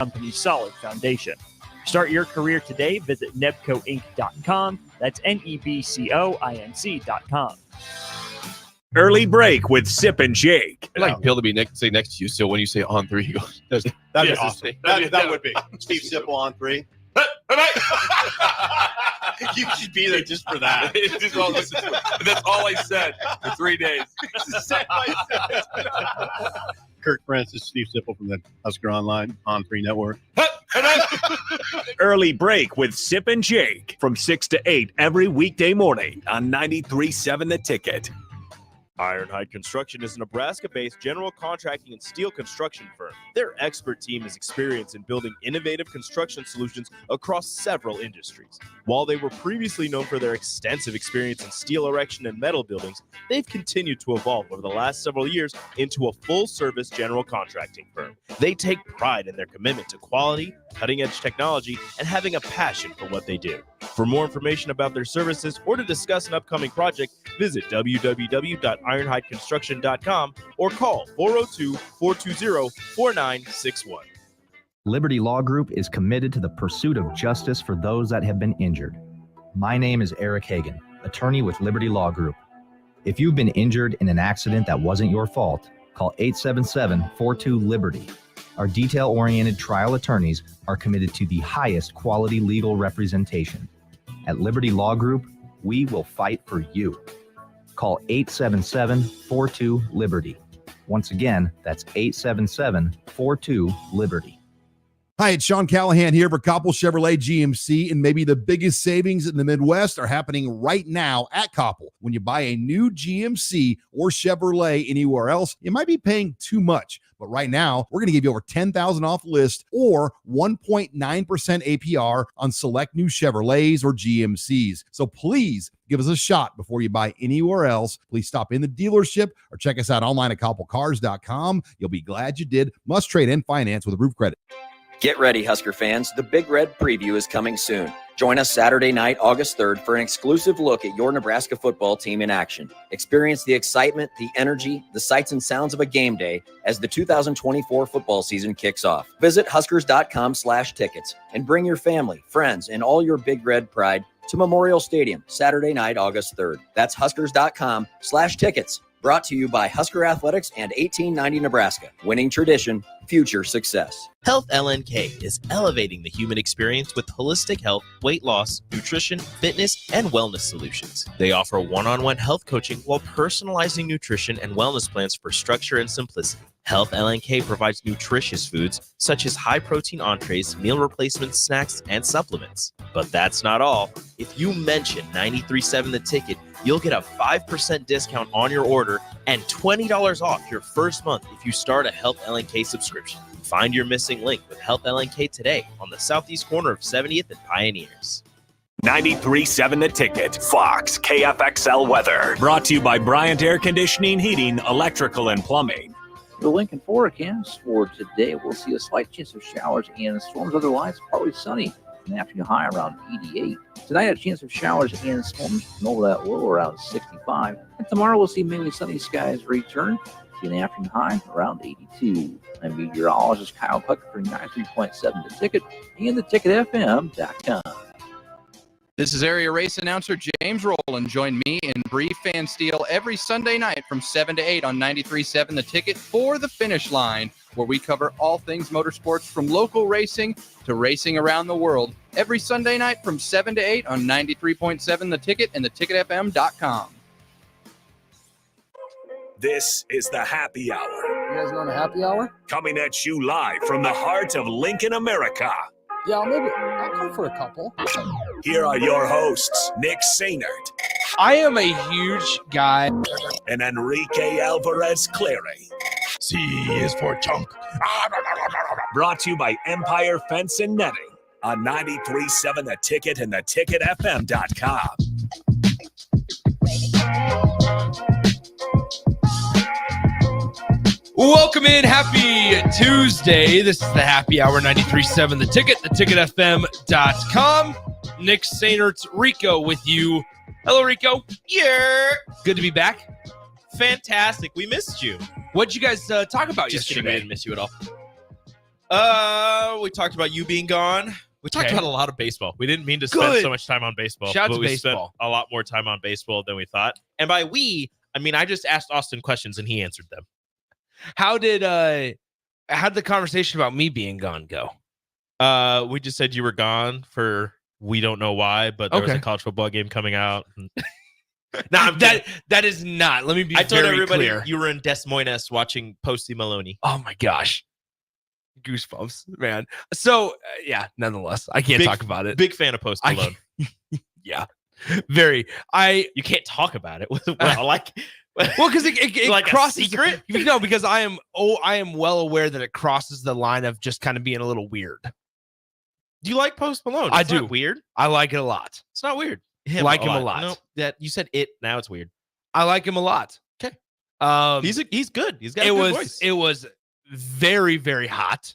company's solid foundation. Start your career today. Visit nebcoinc.com. That's NEBCOINC.com. Early break with Sip and Jake. I'd like Bill to be say next to you, so when you say on three, he goes, that'd be awesome. That would be. Steve Sipple on three. You should be there just for that. That's all I said for 3 days. Kirk Francis, Steve Sipple from the Husker Online on 3 Network. Early break with Sip and Jake from 6 to 8 every weekday morning on 93.7 The Ticket. Ironhide Construction is a Nebraska-based general contracting and steel construction firm. Their expert team is experienced in building innovative construction solutions across several industries. While they were previously known for their extensive experience in steel erection and metal buildings, they've continued to evolve over the last several years into a full-service general contracting firm. They take pride in their commitment to quality, cutting-edge technology, and having a passion for what they do. For more information about their services or to discuss an upcoming project, visit www.ironhideconstruction.com or call 402-420-4961. Liberty Law Group is committed to the pursuit of justice for those that have been injured. My name is Eric Hagan, attorney with Liberty Law Group. If you've been injured in an accident that wasn't your fault, call 877-42-LIBERTY. Our detail-oriented trial attorneys are committed to the highest quality legal representation. At Liberty Law Group, we will fight for you. Call 877-42-LIBERTY. Once again, that's 877-42-LIBERTY. Hi, it's Sean Callahan here for Koppel Chevrolet GMC, and maybe the biggest savings in the Midwest are happening right now at Koppel. When you buy a new GMC or Chevrolet anywhere else, you might be paying too much. But right now, we're going to give you over $10,000 off list or 1.9% APR on select new Chevrolets or GMCs. So please give us a shot before you buy anywhere else. Please stop in the dealership or check us out online at koppelcars.com. You'll be glad you did. Must trade and finance with approved credit. Get ready, Husker fans. The Big Red Preview is coming soon. Join us Saturday night, August 3rd, for an exclusive look at your Nebraska football team in action. Experience the excitement, the energy, the sights and sounds of a game day as the 2024 football season kicks off. Visit Huskers.com/tickets and bring your family, friends, and all your Big Red pride to Memorial Stadium Saturday night, August 3rd. That's Huskers.com/tickets. Brought to you by Husker Athletics and 1890 Nebraska. Winning tradition, future success. Health LNK is elevating the human experience with holistic health, weight loss, nutrition, fitness, and wellness solutions. They offer one-on-one health coaching while personalizing nutrition and wellness plans for structure and simplicity. Health LNK provides nutritious foods such as high-protein entrees, meal replacements, snacks, and supplements. But that's not all. If you mention 93.7 The Ticket, you'll get a 5% discount on your order and $20 off your first month if you start a Health LNK subscription. Find your missing link with Health LNK today on the southeast corner of 70th and Pioneers. 93.7 The Ticket, Fox, KFXL weather. Brought to you by Bryant Air Conditioning, Heating, Electrical, and Plumbing. The Lincoln forecast for today, we'll see a slight chance of showers and storms. Otherwise, partly sunny. An afternoon high around 88. Tonight, a chance of showers and storms. Over that low around 65. And tomorrow, we'll see mainly sunny skies return. See an afternoon high around 82. I'm meteorologist Kyle Puck for 93.7 The Ticket and theticketfm.com. This is area race announcer James Rowland. Join me and Bree Fan Steel every Sunday night from 7 to 8 on 93.7 The Ticket for The Finish Line, where we cover all things motorsports from local racing to racing around the world. Every Sunday night from 7 to 8 on 93.7 The Ticket and theticketfm.com. This is the Happy Hour. You guys know the Happy Hour? Coming at you live from the heart of Lincoln, America. Yeah, I'll come for a couple. Here are your hosts, Nick Sainert. I am a huge guy. And Enrique Alvarez Clary. C is for chunk. Brought to you by Empire Fence and Netting on 93.7 The Ticket and theticketfm.com. Welcome in. Happy Tuesday. This is the Happy Hour, 93.7 The Ticket, theticketfm.com. Nick Sainert, Rico with you. Hello, Rico. Yeah. Good to be back. Fantastic. We missed you. What'd you guys talk about Just yesterday? kidding. We didn't miss you at all. We talked about you being gone. We talked Okay. about a lot of baseball. We didn't mean to spend Good. so much time on baseball. Shout out but to we baseball. spent a lot more time on baseball than we thought. And by we, I mean I just asked Austin questions and he answered them. How did the conversation about me being gone go? We just said you were gone for we don't know why, but there was a Okay. college football game coming out. No, that is not. Let me be I told very everybody clear. you were in Des Moines watching Posty Maloney. Oh my gosh. Goosebumps, man. So, yeah, nonetheless, I can't talk about it. Big fan of Post I Malone. Yeah. Very. You can't talk about it. Well, like well, because it like a crosses secret? No, because I am well aware that it crosses the line of just kind of being a little weird. Do you like Post Malone? I It's do. not weird. I like it a lot. It's not weird. Like him a lot. No, that you said it. Now it's weird. I like him a lot. Okay. He's good. He's got a good voice. It was very, very hot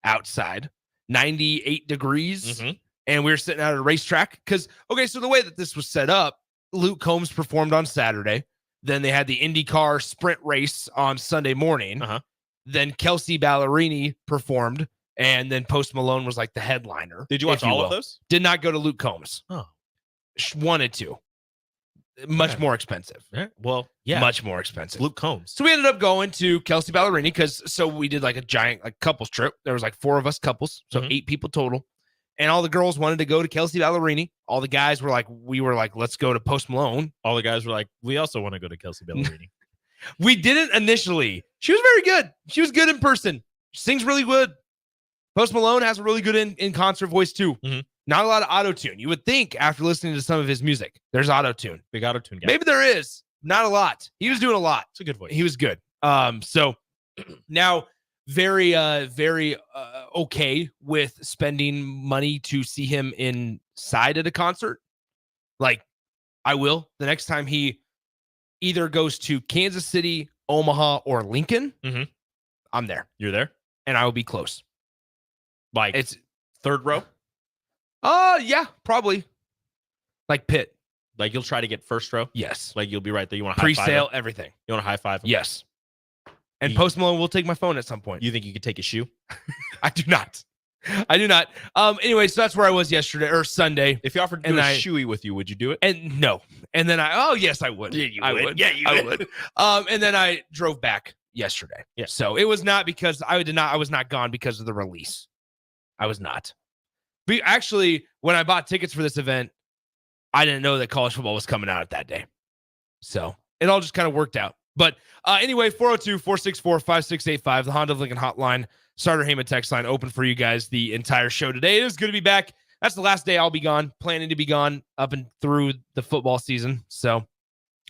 outside, 98 degrees. Mhm. And we were sitting out at a racetrack because, okay, so the way that this was set up, Luke Combs performed on Saturday. Then they had the IndyCar sprint race on Sunday morning. Uh-huh. Then Kelsey Ballerini performed. And then Post Malone was like the headliner. Did you watch if all will. of those? Did not go to Luke Combs. Oh. Wanted to. Much Okay. more expensive. Well, yeah. Much more expensive. Luke Combs. So we ended up going to Kelsey Ballerini because we did like a giant couples trip. There was like 4 of us couples, so 8 people total. And all the girls wanted to go to Kelsey Ballerini. All the guys were like, let's go to Post Malone. All the guys were like, we also want to go to Kelsey Ballerini. We didn't initially. She was very good. She was good in person. She sings really good. Post Malone has a really good in concert voice too. Mhm. Not a lot of auto tune. You would think after listening to some of his music, there's auto tune. Big auto tune guy. Maybe there is. Not a lot. He was doing a lot. It's a good voice. He was good. So now very okay with spending money to see him inside at a concert. Like I will the next time he either goes to Kansas City, Omaha, or Lincoln. Mhm. I'm there. You're there? And I will be close. Like It's third row? yeah, probably. Like Pitt. Like you'll try to get first row? Yes. Like you'll be right there. You want to high five Pre-sale, him? everything. You want to high five him? Yes. And You- Post Malone will take my phone at some point. You think you could take a shoe? I do not. Anyway, so that's where I was yesterday or Sunday. If you offered to And do a I- shoey with you, would you do it? And no. And then yes, I would. Yeah, you I would. would. Yeah, you I would. would. And then I drove back yesterday. Yeah. So it was not because I was not gone because of the release. I was not. But actually, when I bought tickets for this event, I didn't know that college football was coming out that day. So it all just kind of worked out. But anyway, 402-464-5685, the Honda of Lincoln hotline, Starter Heyman text line open for you guys the entire show today. It is good to be back. That's the last day I'll be gone, planning to be gone up and through the football season. So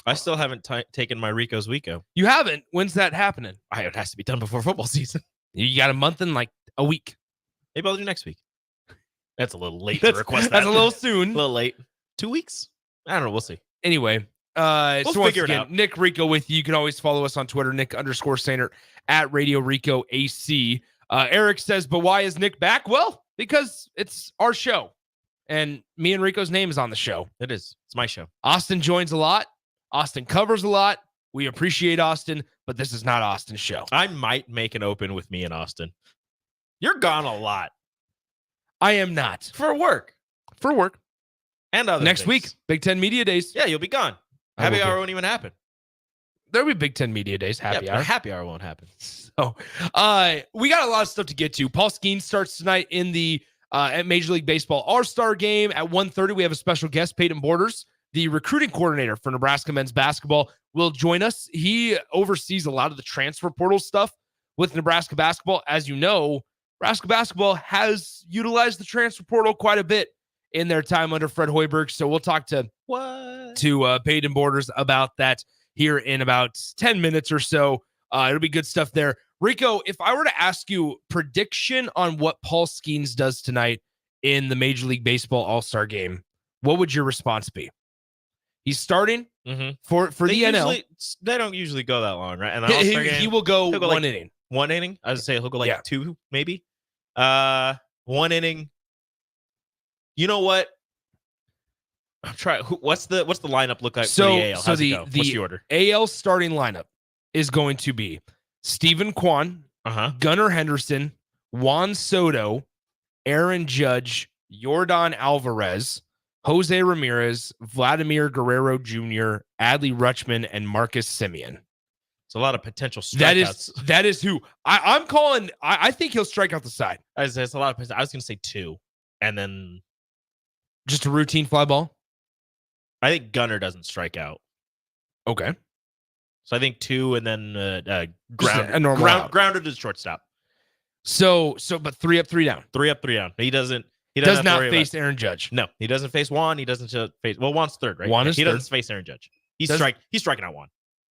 I still haven't taken my Rico's Weeko. you haven't. When's that happening? It has to be done before football season. You got a month and like a week. Maybe I'll do next week. That's a little late to request that. That's a little soon. A little late. 2 weeks? I don't know. We'll see. Anyway, We'll so once figure it again, out. Nick Rico with you. You can always follow us on Twitter, Nick_Sainert at Radio Rico AC. Eric says, but why is Nick back? Well, because it's our show. And me and Rico's name is on the show. It is. It's my show. Austin joins a lot. Austin covers a lot. We appreciate Austin, but this is not Austin's show. I might make an open with me and Austin. You're gone a lot. I am not. For work. For work. And other Next things. week, Big Ten Media Days. Yeah, you'll be gone. I Happy will be. hour won't even happen. There'll be Big Ten Media Days. Happy Yeah, hour. but happy hour won't happen. So, we got a lot of stuff to get to. Paul Skeens starts tonight in the at Major League Baseball All-Star Game at 1:30. We have a special guest, Padyn Borders, the recruiting coordinator for Nebraska men's basketball, will join us. He oversees a lot of the transfer portal stuff with Nebraska basketball. As you know, Nebraska basketball has utilized the transfer portal quite a bit in their time under Fred Hoiberg. So we'll talk to Padyn Borders about that here in about 10 minutes or so. It'll be good stuff there. Rico, if I were to ask you prediction on what Paul Skeens does tonight in the Major League Baseball All-Star Game, what would your response be? He's starting for the NL. They don't usually go that long, right? And the All-Star game, He will go he'll one like inning. 1 inning? I would say he'll go like Yeah. 2, maybe. 1 inning. You know what? I'm trying. What's the lineup look like for the AL? So How's it go? What's the the order? AL starting lineup is going to be Stephen Kwan, Gunnar Henderson, Juan Soto, Aaron Judge, Yordan Alvarez, Jose Ramirez, Vladimir Guerrero Jr., Adley Rutschman, and Marcus Semien. It's a lot of potential strikeouts. That is who I'm calling. I think he'll strike out the side. It's a lot of. I was going to say 2, and then just a routine fly ball. I think Gunnar doesn't strike out. Okay, so I think 2, and then a normal grounded to the shortstop. So, but 3 up, 3 down. 3 up, 3 down. He doesn't. He does not face Aaron Judge. No, he doesn't face Juan. He doesn't face. Well, Juan's third, right? Juan is he third. Doesn't face Aaron Judge. He's striking out Juan.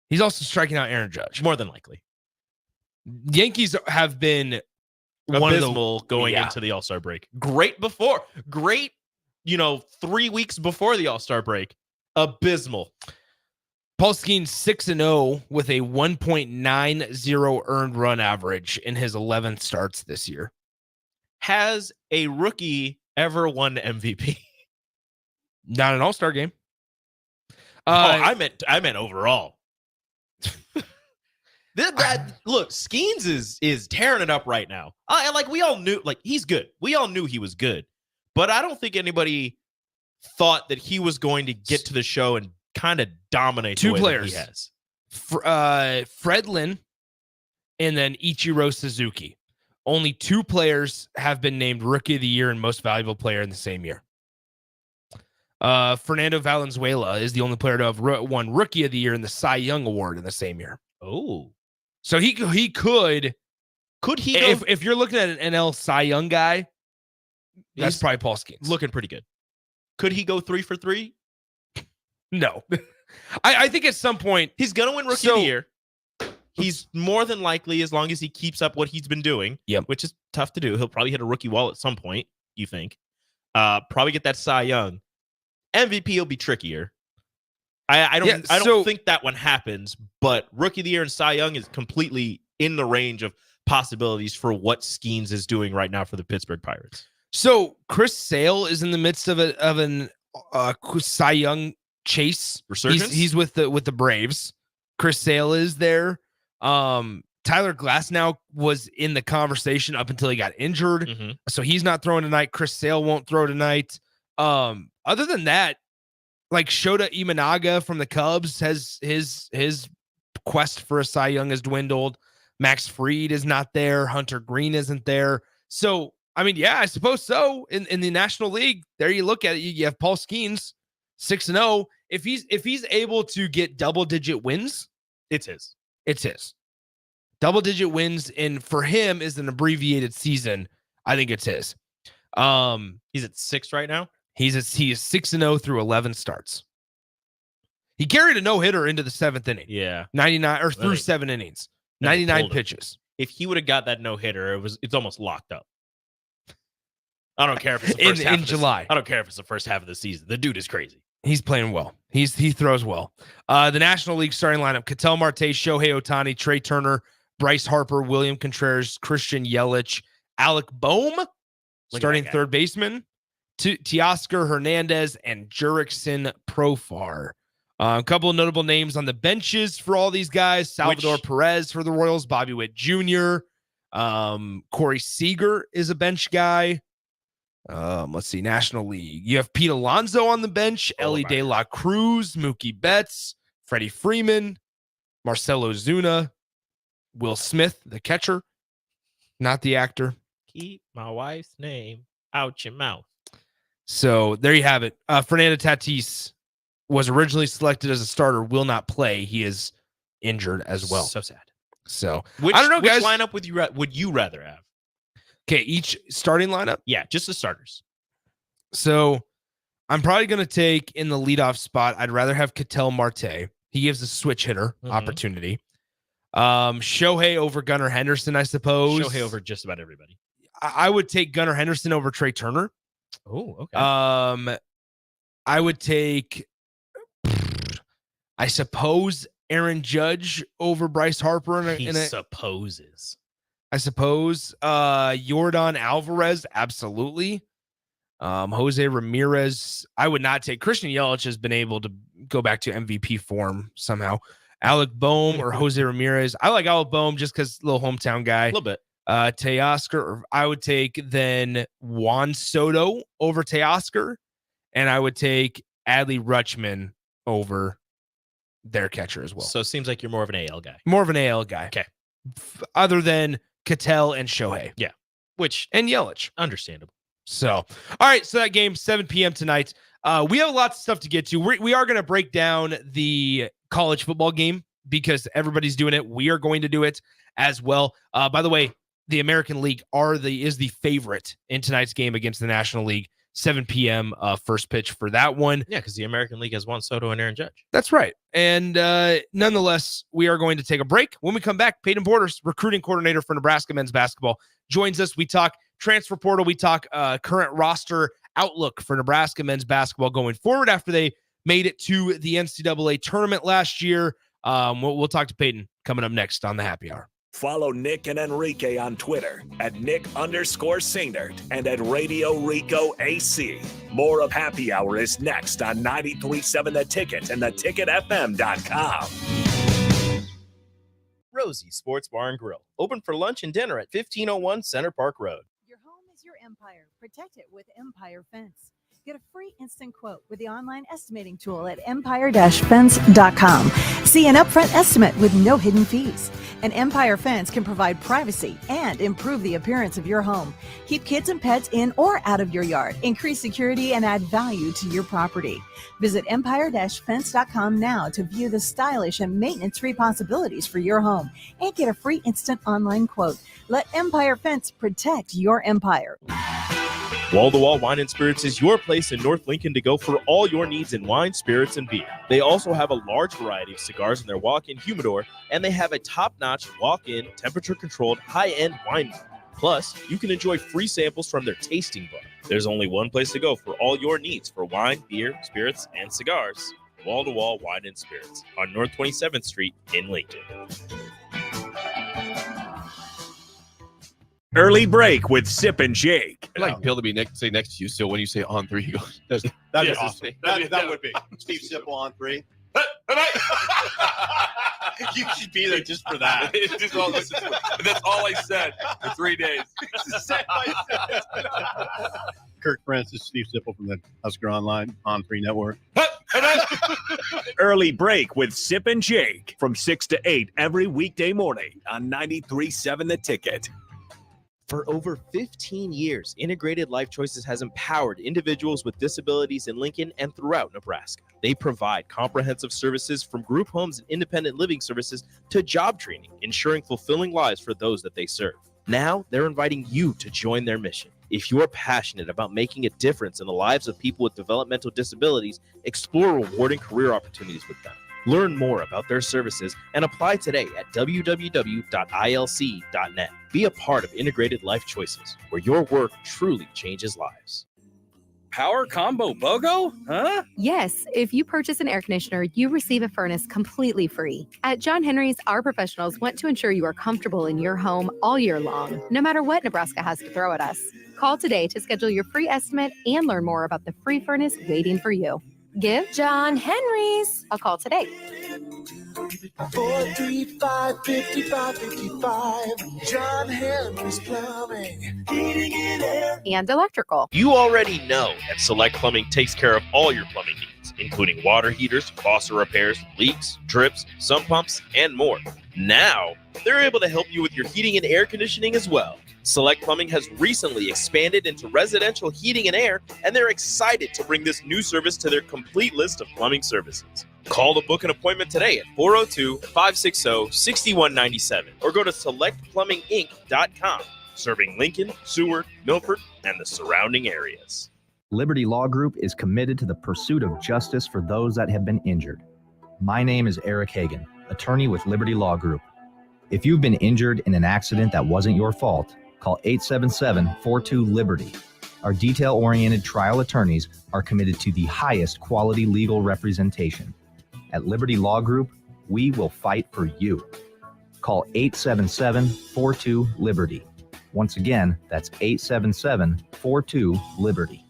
He's also striking out Aaron Judge. More than likely. Yankees have been abysmal going into the All-Star break. Great, 3 weeks before the All-Star break. Abysmal. Paul Skeens 6-0 with a 1.90 earned run average in his 11th starts this year. Has a rookie ever won MVP? Not an All-Star game. I meant overall. Look, Skeens is tearing it up right now. We all knew, he's good. We all knew he was good, but I don't think anybody thought that he was going to get to the show and kind of dominate. 2 the way players. that he has. Fred Lynn and then Ichiro Suzuki. Only 2 players have been named Rookie of the Year and Most Valuable Player in the same year. Fernando Valenzuela is the only player to have won Rookie of the Year and the Cy Young Award in the same year. Oh, so he could he if you're looking at an NL Cy Young guy, that's probably Paul Skeens. Looking pretty good. Could he go 3 for 3? No. I think at some point he's gonna win Rookie of the Year. He's more than likely, as long as he keeps up what he's been doing, which is tough to do. He'll probably hit a rookie wall at some point, you think. Probably get that Cy Young. MVP will be trickier. I don't think that one happens, but Rookie of the Year and Cy Young is completely in the range of possibilities for what Skeens is doing right now for the Pittsburgh Pirates. So Chris Sale is in the midst of an Cy Young chase. Resurgence? He's with the Braves. Chris Sale is there. Tyler Glasnow was in the conversation up until he got injured. So he's not throwing tonight. Chris Sale won't throw tonight. Other than that, Shota Imanaga from the Cubs has his quest for a Cy Young has dwindled. Max Fried is not there. Hunter Green isn't there. So, I suppose so. In the National League, there you look at it. You have Paul Skeens 6-0. If he's able to get double-digit wins, it's his. It's his. Double-digit wins, and for him is an abbreviated season. I think it's his. He's at 6 right now. He is 6-0 through 11 starts. He carried a no-hitter into the 7th inning. Yeah. 99 or through 7 innings. 99 pitches. If he would have got that no-hitter, it's almost locked up. I don't care if it's the first half in July. I don't care if it's the first half of the season. The dude is crazy. He's playing well. He throws well. The National League starting lineup: Ketel Marte, Shohei Ohtani, Trey Turner, Bryce Harper, William Contreras, Christian Yelich, Alec Boehm, starting third baseman, Teoscar Hernandez, and Jurickson Profar. A couple of notable names on the benches for all these guys: Salvador Perez for the Royals, Bobby Witt Jr., Corey Seager is a bench guy. Let's see, National League. You have Pete Alonso on the bench, Ellie De La Cruz, Mookie Betts, Freddie Freeman, Marcelo Zuna, Will Smith, the catcher, not the actor. Keep my wife's name out your mouth. So there you have it. Fernando Tatis was originally selected as a starter, will not play. He is injured as well. So sad. So I don't know, guys. Which lineup would you rather have? Okay, each starting lineup? Yeah, just the starters. So I'm probably going to take in the leadoff spot. I'd rather have Ketel Marte. He gives a switch hitter opportunity. Shohei over Gunnar Henderson, I suppose. Shohei over just about everybody. I would take Gunnar Henderson over Trey Turner. Oh, okay. I would take, I suppose, Aaron Judge over Bryce Harper. He supposes. I suppose Yordan Alvarez, absolutely. Jose Ramirez, I would not take. Christian Yelich has been able to go back to MVP form somehow. Alec Boehm or Jose Ramirez. I like Alec Boehm just because little hometown guy. A little bit. Teoscar, or I would take then Juan Soto over Teoscar, and I would take Adley Rutschman over their catcher as well. So it seems like you're more of an AL guy. More of an AL guy. Okay. Other than Cattell and Shohei. Yeah. And Yelich. Understandable. So, all right. So that game, 7 p.m. tonight. We have lots of stuff to get to. We are going to break down the college football game because everybody's doing it. We are going to do it as well. By the way, the American League is the favorite in tonight's game against the National League. 7 p.m. First pitch for that one. Yeah, because the American League has Juan Soto and Aaron Judge. That's right. And nonetheless, we are going to take a break. When we come back, Padyn Borders, recruiting coordinator for Nebraska men's basketball, joins us. We talk transfer portal. We talk current roster outlook for Nebraska men's basketball going forward after they made it to the NCAA tournament last year. We'll talk to Padyn coming up next on the Happy Hour. Follow Nick and Enrique on Twitter at Nick_Sainert and at Radio Rico AC. More of Happy Hour is next on 93.7 The Ticket and theticketfm.com. Rosie Sports Bar and Grill, open for lunch and dinner at 1501 Center Park Road. Your home is your empire. Protect it with Empire Fence. Get a free instant quote with the online estimating tool at empire-fence.com. See an upfront estimate with no hidden fees. An Empire Fence can provide privacy and improve the appearance of your home. Keep kids and pets in or out of your yard. Increase security and add value to your property. Visit empire-fence.com now to view the stylish and maintenance-free possibilities for your home and get a free instant online quote. Let Empire Fence protect your empire. Wall to Wall Wine and Spirits is your place in North Lincoln to go for all your needs in wine, spirits, and beer. They also have a large variety of cigars in their walk-in humidor, and they have a top-notch walk-in, temperature-controlled, high-end wine bar. Plus, you can enjoy free samples from their tasting bar. There's only one place to go for all your needs for wine, beer, spirits, and cigars. Wall to Wall Wine and Spirits on North 27th Street in Lincoln. Early break with Sip and Jake. I'd like Bill to be say next to you. So when you say on three, he goes, That'd be awesome. That would be. Steve Sipple on 3. You should be there just for that. That's all I said for 3 days. Kirk Francis, Steve Sipple from the Husker Online on 3 Network. Early break with Sip and Jake from 6 to 8 every weekday morning on 93.7 The Ticket. For over 15 years, Integrated Life Choices has empowered individuals with disabilities in Lincoln and throughout Nebraska. They provide comprehensive services from group homes and independent living services to job training, ensuring fulfilling lives for those that they serve. Now, they're inviting you to join their mission. If you're passionate about making a difference in the lives of people with developmental disabilities, explore rewarding career opportunities with them. Learn more about their services and apply today at www.ilc.net. Be a part of Integrated Life Choices, where your work truly changes lives. Power combo BOGO? Huh? Yes, if you purchase an air conditioner, you receive a furnace completely free. At John Henry's, our professionals want to ensure you are comfortable in your home all year long, no matter what Nebraska has to throw at us. Call today to schedule your free estimate and learn more about the free furnace waiting for you. Give John Henry's a call today. 435-5555. John Henry's Plumbing, Heating and Air. And electrical. You already know that Select Plumbing takes care of all your plumbing needs, including water heaters, faucet repairs, leaks, drips, sump pumps, and more. Now, they're able to help you with your heating and air conditioning as well. Select Plumbing has recently expanded into residential heating and air, and they're excited to bring this new service to their complete list of plumbing services. Call to book an appointment today at 402-560-6197 or go to selectplumbinginc.com, serving Lincoln, Seward, Milford, and the surrounding areas. Liberty Law Group is committed to the pursuit of justice for those that have been injured. My name is Eric Hagan, attorney with Liberty Law Group. If you've been injured in an accident that wasn't your fault, call 877-42-LIBERTY. Our detail-oriented trial attorneys are committed to the highest quality legal representation. At Liberty Law Group, we will fight for you. Call 877-42-LIBERTY. Once again, that's 877-42-LIBERTY.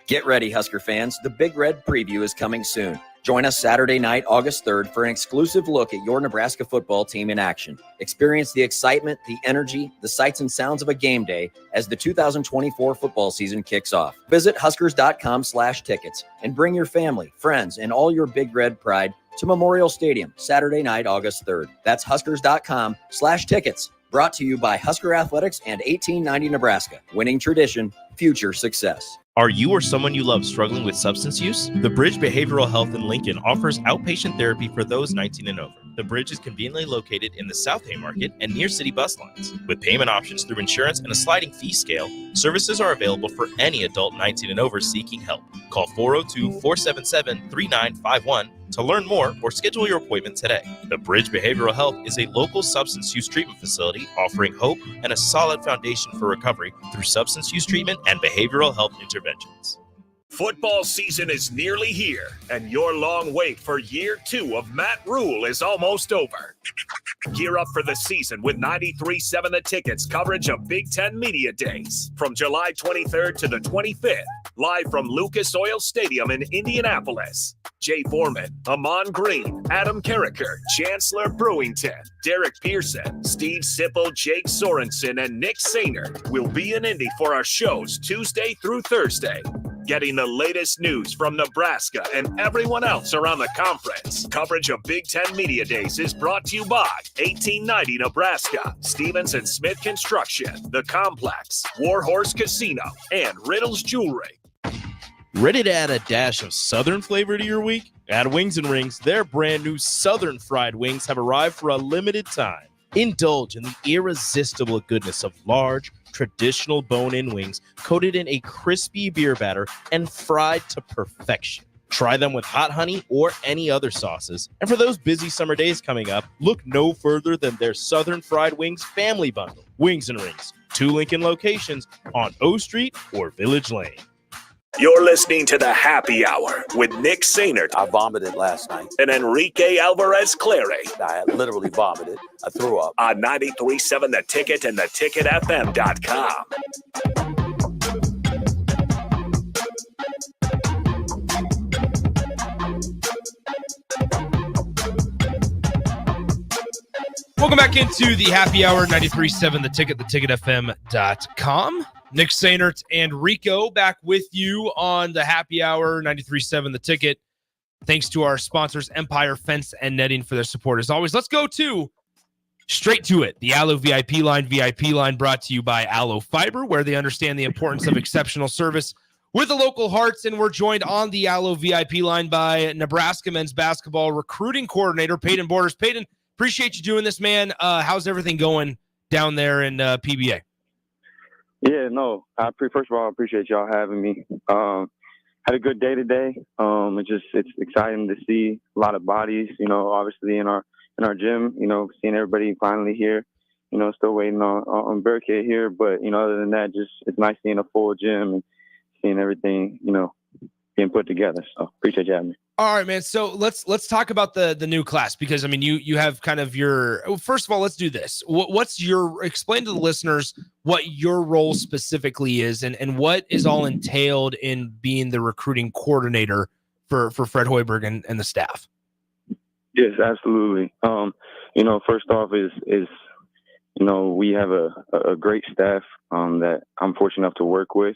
Get ready, Husker fans. The Big Red Preview is coming soon. Join us Saturday night, August 3rd, for an exclusive look at your Nebraska football team in action. Experience the excitement, the energy, the sights and sounds of a game day as the 2024 football season kicks off. Visit Huskers.com/tickets and bring your family, friends, and all your Big Red pride to Memorial Stadium Saturday night, August 3rd. That's Huskers.com/tickets. Brought to you by Husker Athletics and 1890 Nebraska. Winning tradition, future success. Are you or someone you love struggling with substance use? The Bridge Behavioral Health in Lincoln offers outpatient therapy for those 19 and over. The Bridge is conveniently located in the South Haymarket and near city bus lines. With payment options through insurance and a sliding fee scale, services are available for any adult 19 and over seeking help. Call 402-477-3951 to learn more or schedule your appointment today. The Bridge Behavioral Health is a local substance use treatment facility offering hope and a solid foundation for recovery through substance use treatment and behavioral health interventions. Football season is nearly here, and your long wait for year 2 of Matt Rule is almost over. Gear up for the season with 93.7 The Ticket's coverage of Big Ten Media Days from July 23rd to the 25th, live from Lucas Oil Stadium in Indianapolis. Jay Foreman, Amon Green, Adam Carricker, Chancellor Brewington, Derek Pearson, Steve Sipple, Jake Sorensen, and Nick Sainer will be in Indy for our shows Tuesday through Thursday. Getting the latest news from Nebraska and everyone else around the conference. Coverage of Big Ten Media Days is brought to you by 1890 Nebraska, Stevens and Smith Construction, The Complex, Warhorse Casino, and Riddles Jewelry. Ready to add a dash of Southern flavor to your week? At Wings and Rings, their brand new Southern fried wings have arrived for a limited time. Indulge in the irresistible goodness of large, traditional bone-in wings coated in a crispy beer batter and fried to perfection. Try them with hot honey or any other sauces. And for those busy summer days coming up, look no further than their Southern Fried Wings Family Bundle. Wings and Rings, 2 Lincoln locations on O Street or Village Lane. You're listening to the Happy Hour with Nick Sainer. I vomited last night. And Enrique Alvarez Clary. I literally vomited. I threw up. On 93.7 The Ticket and theticketfm.com. Welcome back into the Happy Hour, 93.7 The Ticket, theticketfm.com. Nick Sainert and Rico back with you on the Happy Hour, 93.7 The Ticket. Thanks to our sponsors, Empire Fence and Netting, for their support. As always, let's go straight to it. The Allo VIP line brought to you by Allo Fiber, where they understand the importance of exceptional service with the local hearts. And we're joined on the Allo VIP line by Nebraska men's basketball recruiting coordinator, Padyn Borders. Padyn, appreciate you doing this, man. How's everything going down there in PBA? Yeah, no, first of all, I appreciate y'all having me. Had a good day today. It's exciting to see a lot of bodies, obviously in our gym, seeing everybody finally here, still waiting on Burkhead here. But, other than that, it's nice seeing a full gym and seeing everything, being put together. So appreciate you having me. All right, man. So let's talk about the new class, because I mean you have kind of first of all, let's do this. Explain to the listeners what your role specifically is and what is all entailed in being the recruiting coordinator for Fred Hoiberg and the staff. Yes, absolutely. First off is we have a great staff that I'm fortunate enough to work with.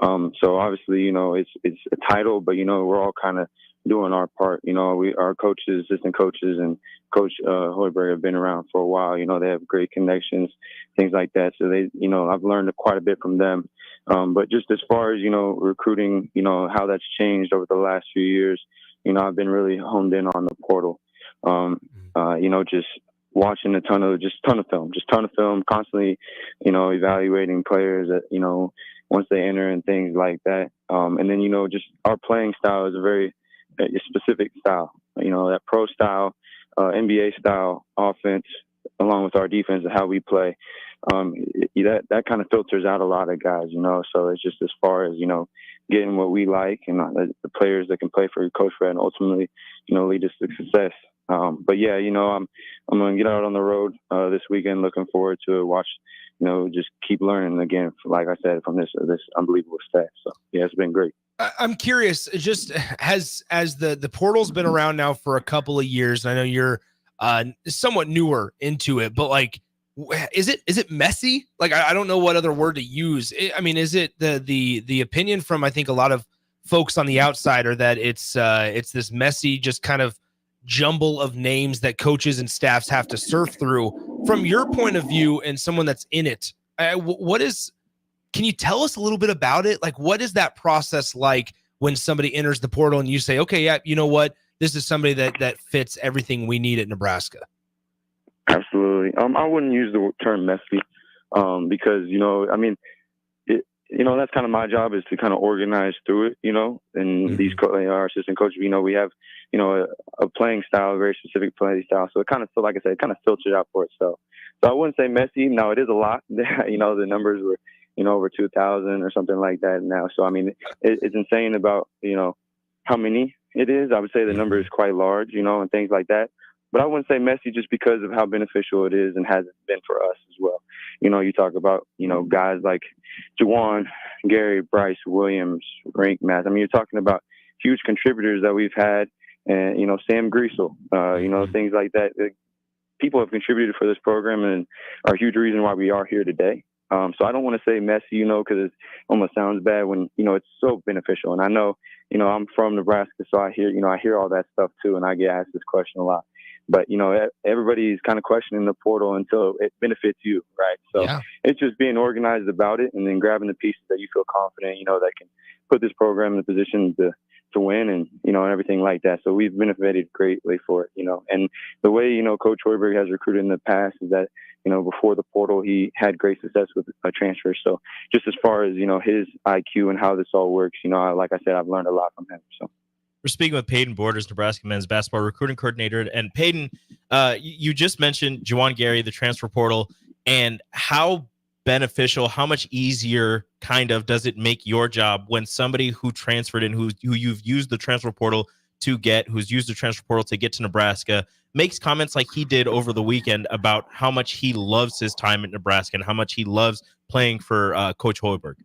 So obviously, it's a title, but we're all kind of doing our part. Our coaches, assistant coaches, and Coach Hoiberg have been around for a while. They have great connections, things like that. So they, I've learned quite a bit from them. But just as far as, recruiting, how that's changed over the last few years, I've been really honed in on the portal. Just watching a ton of film, constantly, evaluating players that, once they enter and things like that. And then, just our playing style is a very specific style, that pro style, NBA style offense, along with our defense and how we play. That kind of filters out a lot of guys, so it's just as far as, getting what we like and the players that can play for Coach Fred and ultimately, lead us to success. But yeah, I'm going to get out on the road this weekend. Looking forward to watch just keep learning again, like I said, from this unbelievable staff. So yeah, it's been great. I'm curious, just as the portal's been around now for a couple of years, and I know you're somewhat newer into it, but like, is it messy? Like, I don't know what other word to use. I mean, is it the opinion from, I think, a lot of folks on the outside are that it's this messy, just kind of jumble of names that coaches and staffs have to surf through. From your point of view and someone that's in it, can you tell us a little bit about it? Like, what is that process like when somebody enters the portal and you say, okay, yeah, you know what? This is somebody that fits everything we need at Nebraska. Absolutely. I wouldn't use the term messy because, I mean, that's kind of my job, is to kind of organize through it, and these our assistant coaches, we have, a playing style, a very specific playing style. So it kind of, like I said, it kind of filters out for itself. So I wouldn't say messy. Now, it is a lot. The numbers were, over 2,000 or something like that now. So, I mean, it's insane about, how many it is. I would say the number is quite large, and things like that. But I wouldn't say messy just because of how beneficial it is and has been for us as well. You talk about, guys like Juwan, Gary, Bryce, Williams, Rink, Matt. I mean, you're talking about huge contributors that we've had, and, Sam Greasel, things like that. People have contributed for this program and are a huge reason why we are here today. So I don't want to say messy, because it almost sounds bad when, it's so beneficial. And I know, I'm from Nebraska, so I hear all that stuff too. And I get asked this question a lot. But, everybody's kind of questioning the portal until it benefits you, right? So It's just being organized about it and then grabbing the pieces that you feel confident, that can put this program in a position to win and, and everything like that. So we've benefited greatly for it, And the way, Coach Hoiberg has recruited in the past is that, before the portal, he had great success with a transfer. So just as far as, his IQ and how this all works, like I said, I've learned a lot from him. So. We're speaking with Padyn Borders, Nebraska men's basketball recruiting coordinator. And Padyn, you just mentioned Juwan Gary, the transfer portal, and how beneficial, how much easier kind of does it make your job when somebody who transferred in, who you've used the transfer portal to get, who's used the transfer portal to get to Nebraska, makes comments like he did over the weekend about how much he loves his time at Nebraska and how much he loves playing for Coach Hoiberg?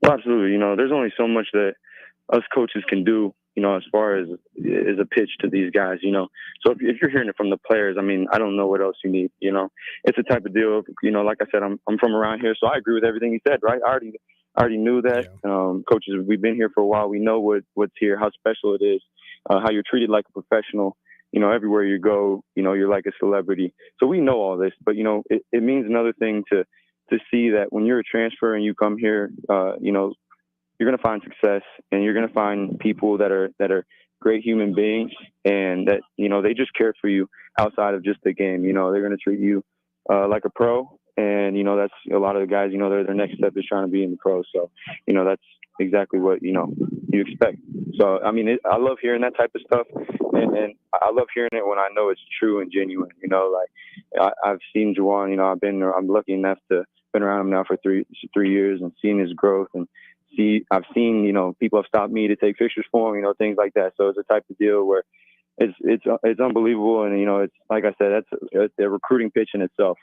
Well, absolutely. There's only so much that us coaches can do, as far as a pitch to these guys, So if you're hearing it from the players, I mean, I don't know what else you need, It's a type of deal, like I said, I'm from around here, so I agree with everything he said, right? I already knew that. Coaches, we've been here for a while. We know what's here, how special it is, how you're treated like a professional. Everywhere you go, you're like a celebrity. So we know all this, but, it means another thing to see that when you're a transfer and you come here, you're going to find success and you're going to find people that are great human beings and that, they just care for you outside of just the game. They're going to treat you like a pro. And, that's a lot of the guys, their next step is trying to be in the pro. So, that's exactly what, you expect. So, I mean, I love hearing that type of stuff. And I love hearing it when I know it's true and genuine, I've seen Juwan, I'm lucky enough to been around him now for three years and seen his growth and I've seen, people have stopped me to take pictures for him, things like that. So it's a type of deal where it's unbelievable. And, it's, like I said, that's a recruiting pitch in itself.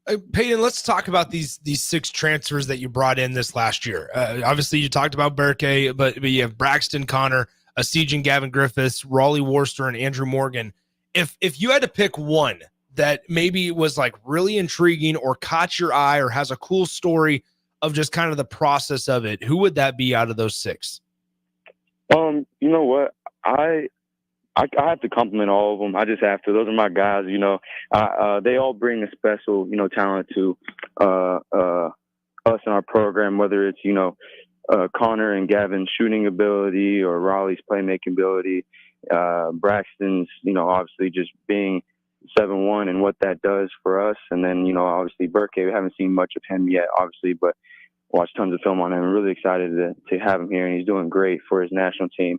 Padyn, let's talk about these 6 transfers that you brought in this last year. Obviously, you talked about Berke, but you have Braxton Connor, Siege and Gavin Griffiths, Raleigh Worcester, and Andrew Morgan. If you had to pick one that maybe was like really intriguing or caught your eye or has a cool story of just kind of the process of it, who would that be out of those 6? You know what? I have to compliment all of them. I just have to. Those are my guys. They all bring a special, talent to us in our program. Whether it's Connor and Gavin's shooting ability or Raleigh's playmaking ability, Braxton's obviously just being 7'1" and what that does for us, and then obviously Berke. We haven't seen much of him yet, obviously, but watched tons of film on him. I'm really excited to have him here, and he's doing great for his national team.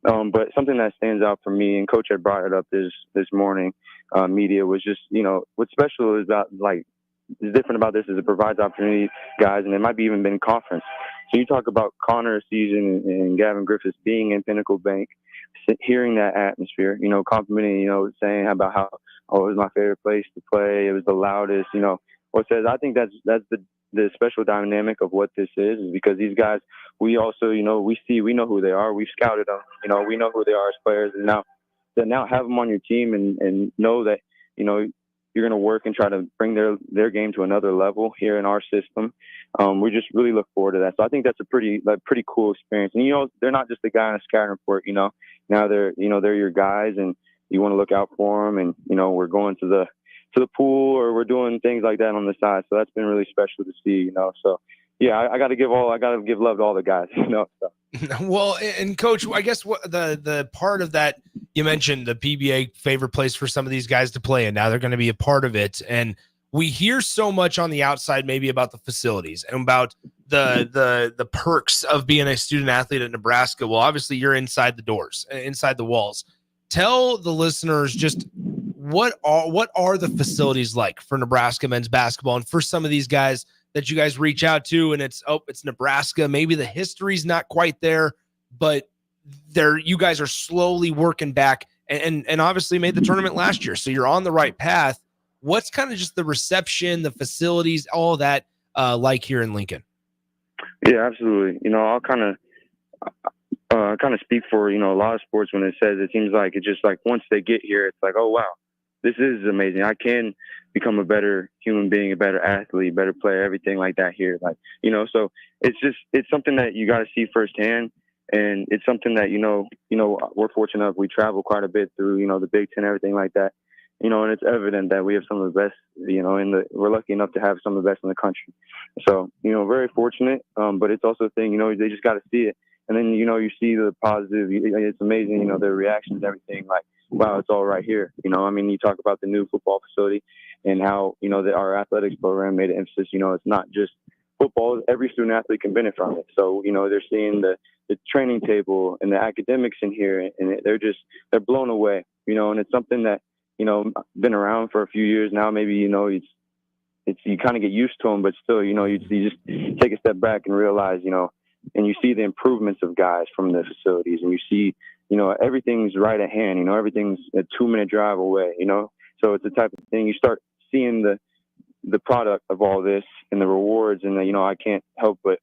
But something that stands out for me, and Coach had brought it up this morning, media, was just, what's special is is different about this is it provides opportunity, guys, and it might be even been conference. So you talk about Connor season and Gavin Griffiths being in Pinnacle Bank, hearing that atmosphere, complimenting, saying about how, it was my favorite place to play. It was the loudest, says. I think that's the special dynamic of what this is because these guys, we also, we know who they are. We've scouted them. We know who they are as players, and now have them on your team and know that, you're going to work and try to bring their game to another level here in our system. We just really look forward to that. So I think that's a pretty cool experience. And, they're not just a guy on a scouting report, now they're your guys and you want to look out for them. And, we're going to the pool or we're doing things like that on the side. So that's been really special to see, so yeah, I got to give love to all the guys, so. Well, and Coach, I guess what the part of that you mentioned, the PBA favorite place for some of these guys to play, and now they're going to be a part of it. And we hear so much on the outside, maybe about the facilities and about the perks of being a student athlete at Nebraska. Well, obviously you're inside the doors, inside the walls. Tell the listeners just what are the facilities like for Nebraska men's basketball and for some of these guys that you guys reach out to, and it's Nebraska. Maybe the history's not quite there, but you guys are slowly working back and obviously made the tournament last year. So you're on the right path. What's kind of just the reception, the facilities, all that like here in Lincoln? Yeah, absolutely. I'll kind of speak for, a lot of sports when it says, it seems like it's just like once they get here, it's like, oh, wow, this is amazing. I can become a better human being, a better athlete, better player, everything like that here. Like, so it's something that you got to see firsthand. And it's something that, we're fortunate enough. We travel quite a bit through, the Big Ten, everything like that, and it's evident that we have some of the best, we're lucky enough to have some of the best in the country. So, very fortunate. But it's also a thing, they just got to see it. And then, you see the positive, it's amazing, their reactions, everything like, wow, it's all right here. You talk about the new football facility and how, our athletics program made an emphasis, it's not just football, every student athlete can benefit from it. So, they're seeing the training table and the academics in here and they're blown away, and it's something that, been around for a few years now, maybe, it's, you kind of get used to them, but still, you just take a step back and realize, and you see the improvements of guys from the facilities and you see, everything's right at hand, everything's a 2-minute drive away, so it's the type of thing you start seeing the product of all this and the rewards and I can't help but,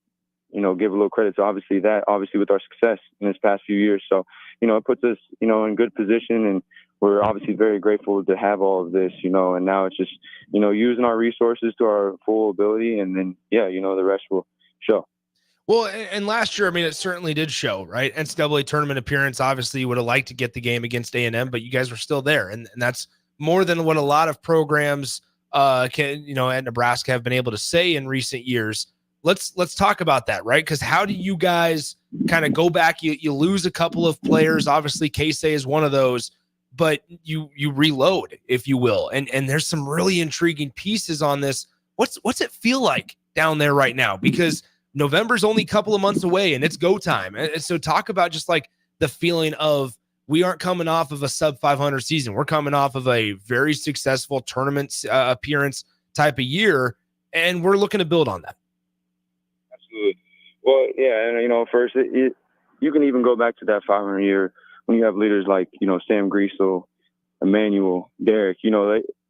give a little credit to obviously with our success in this past few years. So, it puts us, in good position and we're obviously very grateful to have all of this, and now it's just, using our resources to our full ability and then, the rest will show. Well, and last year, it certainly did show, right? NCAA tournament appearance, obviously you would have liked to get the game against A&M, but you guys were still there. And that's more than what a lot of programs at Nebraska have been able to say in recent years. Let's talk about that, right? Because how do you guys kind of go back? You lose a couple of players. Obviously, Casey is one of those, but you reload, if you will. And there's some really intriguing pieces on this. What's it feel like down there right now? Because November's only a couple of months away and it's go time. And so talk about just like the feeling of we aren't coming off of a sub 500 season. We're coming off of a very successful tournament appearance type of year. And we're looking to build on that. Absolutely. Well, yeah. And, first you can even go back to that 500 year when you have leaders like, Sam Griesel, Emmanuel, Derek,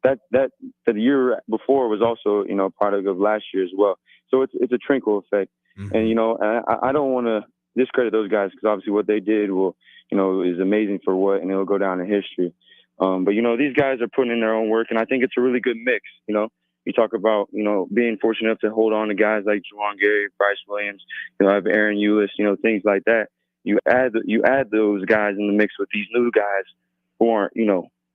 that the year before was also, product of last year as well. So it's a trickle effect. Mm-hmm. And, I don't want to discredit those guys because obviously what they did will, is amazing for what, and it'll go down in history. But, these guys are putting in their own work and I think it's a really good mix. You talk about, being fortunate enough to hold on to guys like Juwan Gary, Bryce Williams, I have Aaron Eulis, things like that. You add those guys in the mix with these new guys who aren't,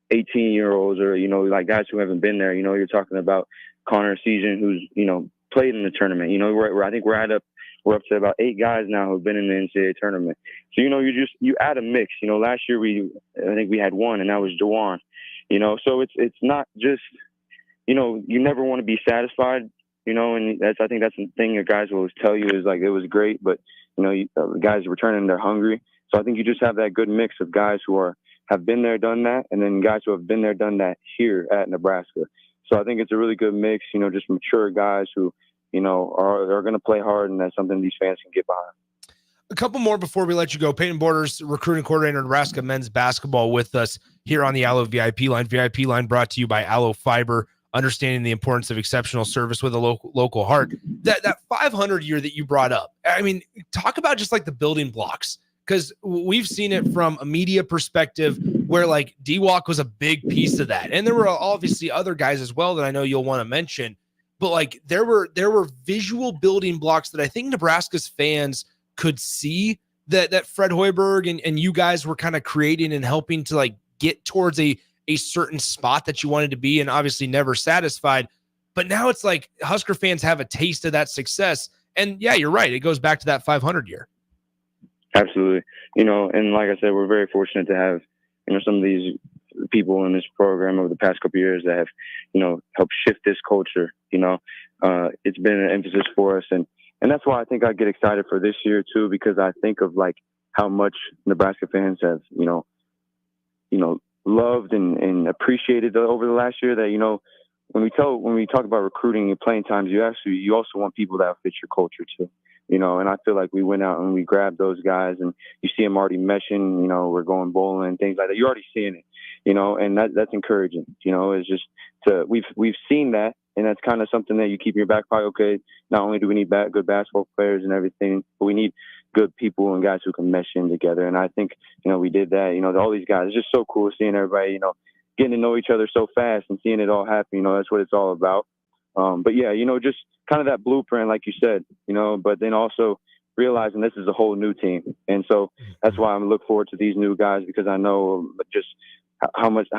18-year-olds or, like guys who haven't been there. You're talking about Connor Season, who's, played in the tournament. I think we're up to about 8 guys now who've been in the NCAA tournament. So, you add a mix. Last year I think we had 1 and that was Juwan. So it's not just, you never want to be satisfied, and I think that's the thing that guys will always tell you is like, it was great, but the guys are returning, they're hungry. So I think you just have that good mix of guys who have been there, done that, and then guys who have been there, done that here at Nebraska. So I think it's a really good mix, just mature guys who, are going to play hard, and that's something these fans can get behind. A couple more before we let you go. Padyn Borders, recruiting coordinator, Nebraska men's basketball, with us here on the Allo VIP line. VIP line brought to you by Allo Fiber. understanding the importance of exceptional service with a local heart. That 500 year that you brought up, I mean, talk about just like the building blocks, because we've seen it from a media perspective where like D-Walk was a big piece of that. And there were obviously other guys as well that I know you'll want to mention, but like there were visual building blocks that I think Nebraska's fans could see that Fred Hoiberg and you guys were kind of creating and helping to like get towards a certain spot that you wanted to be, and obviously never satisfied. But now it's like Husker fans have a taste of that success. And yeah, you're right. It goes back to that 500 year. Absolutely. And like I said, we're very fortunate to have, some of these people in this program over the past couple of years that have, helped shift this culture. It's been an emphasis for us. And that's why I think I get excited for this year too, because I think of like how much Nebraska fans have, loved and appreciated over the last year that, when we talk about recruiting and playing times, you also want people that fit your culture too. And I feel like we went out and we grabbed those guys, and you see them already meshing, we're going bowling and things like that. You're already seeing it, and that's encouraging. It's just we've seen that, and that's kind of something that you keep in your back pocket. Okay, not only do we need good basketball players and everything, but we need good people and guys who can mesh in together. And I think, we did that. All these guys, it's just so cool seeing everybody, getting to know each other so fast and seeing it all happen. That's what it's all about. But yeah, just kind of that blueprint, like you said, but then also realizing this is a whole new team. And so that's why I'm looking forward to these new guys, because I know just how much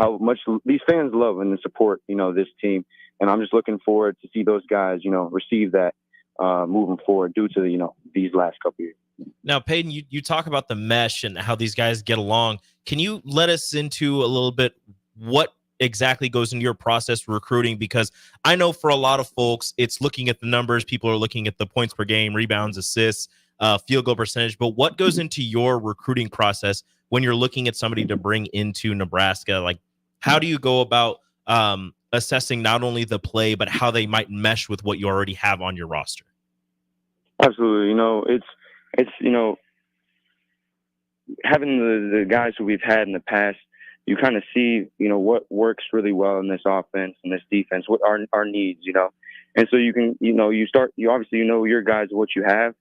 these fans love and support, this team. And I'm just looking forward to see those guys, receive that moving forward due to, these last couple years. Now, Padyn, you talk about the mesh and how these guys get along. Can you let us into a little bit what exactly goes into your process for recruiting? Because I know for a lot of folks, it's looking at the numbers. People are looking at the points per game, rebounds, assists, field goal percentage. But what goes into your recruiting process when you're looking at somebody to bring into Nebraska? Like, how do you go about assessing not only the play, but how they might mesh with what you already have on your roster? Absolutely. It's having the guys who we've had in the past, you kind of see, what works really well in this offense and this defense, what our needs, and so you can, you obviously, your guys, what you have,